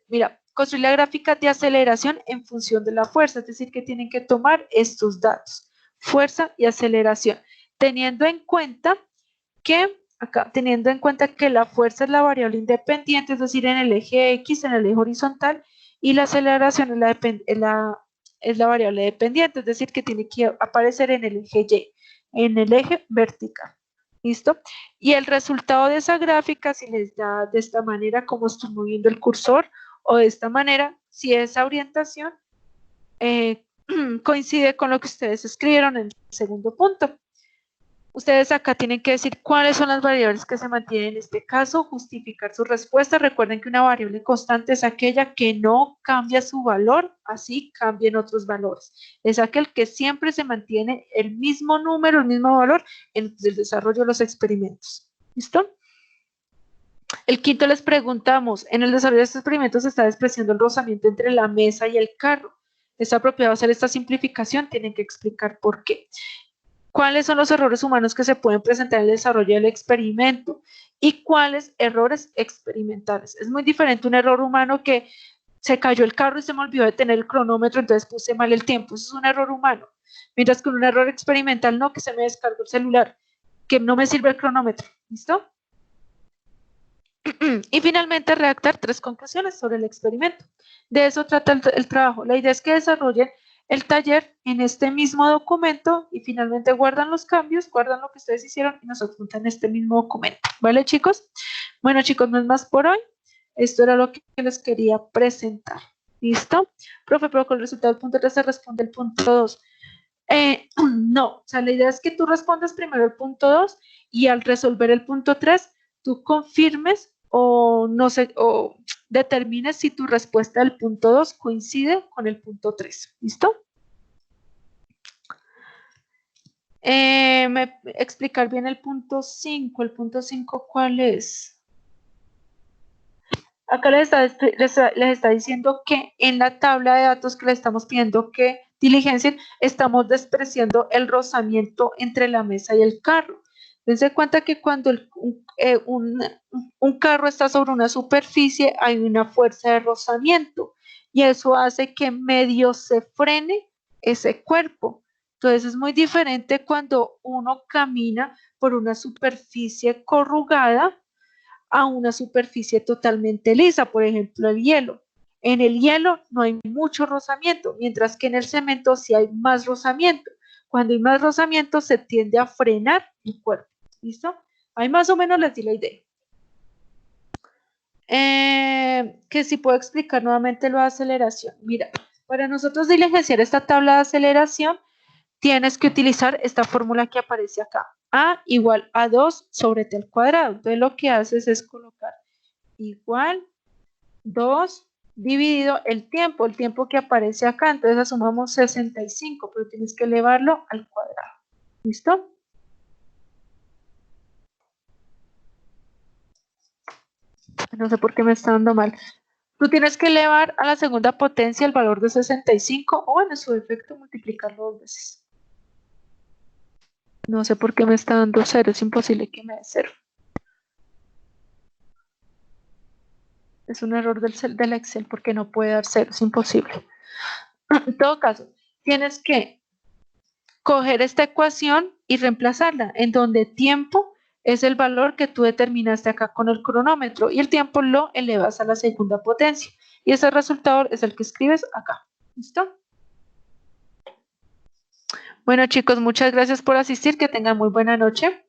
mira, construir la gráfica de aceleración en función de la fuerza, es decir, que tienen que tomar estos datos, fuerza y aceleración, teniendo en cuenta que la fuerza es la variable independiente, es decir, en el eje X, en el eje horizontal, y la aceleración es la variable dependiente, es decir, que tiene que aparecer en el eje Y, en el eje vertical. ¿Listo? Y el resultado de esa gráfica, si les da de esta manera como estoy moviendo el cursor, o de esta manera, si esa orientación coincide con lo que ustedes escribieron en el segundo punto. Ustedes acá tienen que decir cuáles son las variables que se mantienen en este caso, justificar su respuesta. Recuerden que una variable constante es aquella que no cambia su valor, así cambien otros valores. Es aquel que siempre se mantiene el mismo número, el mismo valor en el desarrollo de los experimentos. ¿Listo? El quinto les preguntamos, en el desarrollo de estos experimentos se está despreciando el rozamiento entre la mesa y el carro. ¿Es apropiado hacer esta simplificación? Tienen que explicar por qué. ¿Cuáles son los errores humanos que se pueden presentar en el desarrollo del experimento? ¿Y cuáles errores experimentales? Es muy diferente un error humano que se cayó el carro y se me olvidó de tener el cronómetro, entonces puse mal el tiempo. Eso es un error humano. Mientras que un error experimental, no, que se me descargó el celular, que no me sirve el cronómetro. ¿Listo? Y finalmente, redactar 3 conclusiones sobre el experimento. De eso trata el trabajo. La idea es que desarrollen el taller en este mismo documento y finalmente guardan los cambios, guardan lo que ustedes hicieron y nos adjuntan este mismo documento. ¿Vale, chicos? Bueno, chicos, no es más por hoy. Esto era lo que les quería presentar. ¿Listo? Profe, pero con el resultado del punto 3 se responde el punto 2. No, o sea, la idea es que tú respondas primero el punto 2 y al resolver el punto 3, tú confirmes o no sé, o determines si tu respuesta del punto 2 coincide con el punto 3. ¿Listo? Explicar bien el punto 5. ¿El punto 5 cuál es? Acá les está diciendo que en la tabla de datos que le estamos pidiendo que diligencien, estamos despreciando el rozamiento entre la mesa y el carro. Dense cuenta que cuando un carro está sobre una superficie hay una fuerza de rozamiento y eso hace que medio se frene ese cuerpo. Entonces es muy diferente cuando uno camina por una superficie corrugada a una superficie totalmente lisa, por ejemplo el hielo. En el hielo no hay mucho rozamiento, mientras que en el cemento sí hay más rozamiento. Cuando hay más rozamiento se tiende a frenar el cuerpo. ¿Listo? Ahí más o menos les di la idea. Que si puedo explicar nuevamente lo de aceleración. Mira, para nosotros diligenciar esta tabla de aceleración, tienes que utilizar esta fórmula que aparece acá. A igual a 2 sobre t al cuadrado. Entonces lo que haces es colocar igual 2 dividido el tiempo que aparece acá. Entonces asumamos 65, pero tienes que elevarlo al cuadrado. ¿Listo? No sé por qué me está dando mal. Tú tienes que elevar a la segunda potencia el valor de 65 o en su defecto multiplicarlo 2 veces. No sé por qué me está dando 0, es imposible que me dé 0. Es un error del Excel porque no puede dar 0, es imposible. En todo caso, tienes que coger esta ecuación y reemplazarla, en donde tiempo es el valor que tú determinaste acá con el cronómetro y el tiempo lo elevas a la segunda potencia. Y ese resultado es el que escribes acá. ¿Listo? Bueno, chicos, muchas gracias por asistir. Que tengan muy buena noche.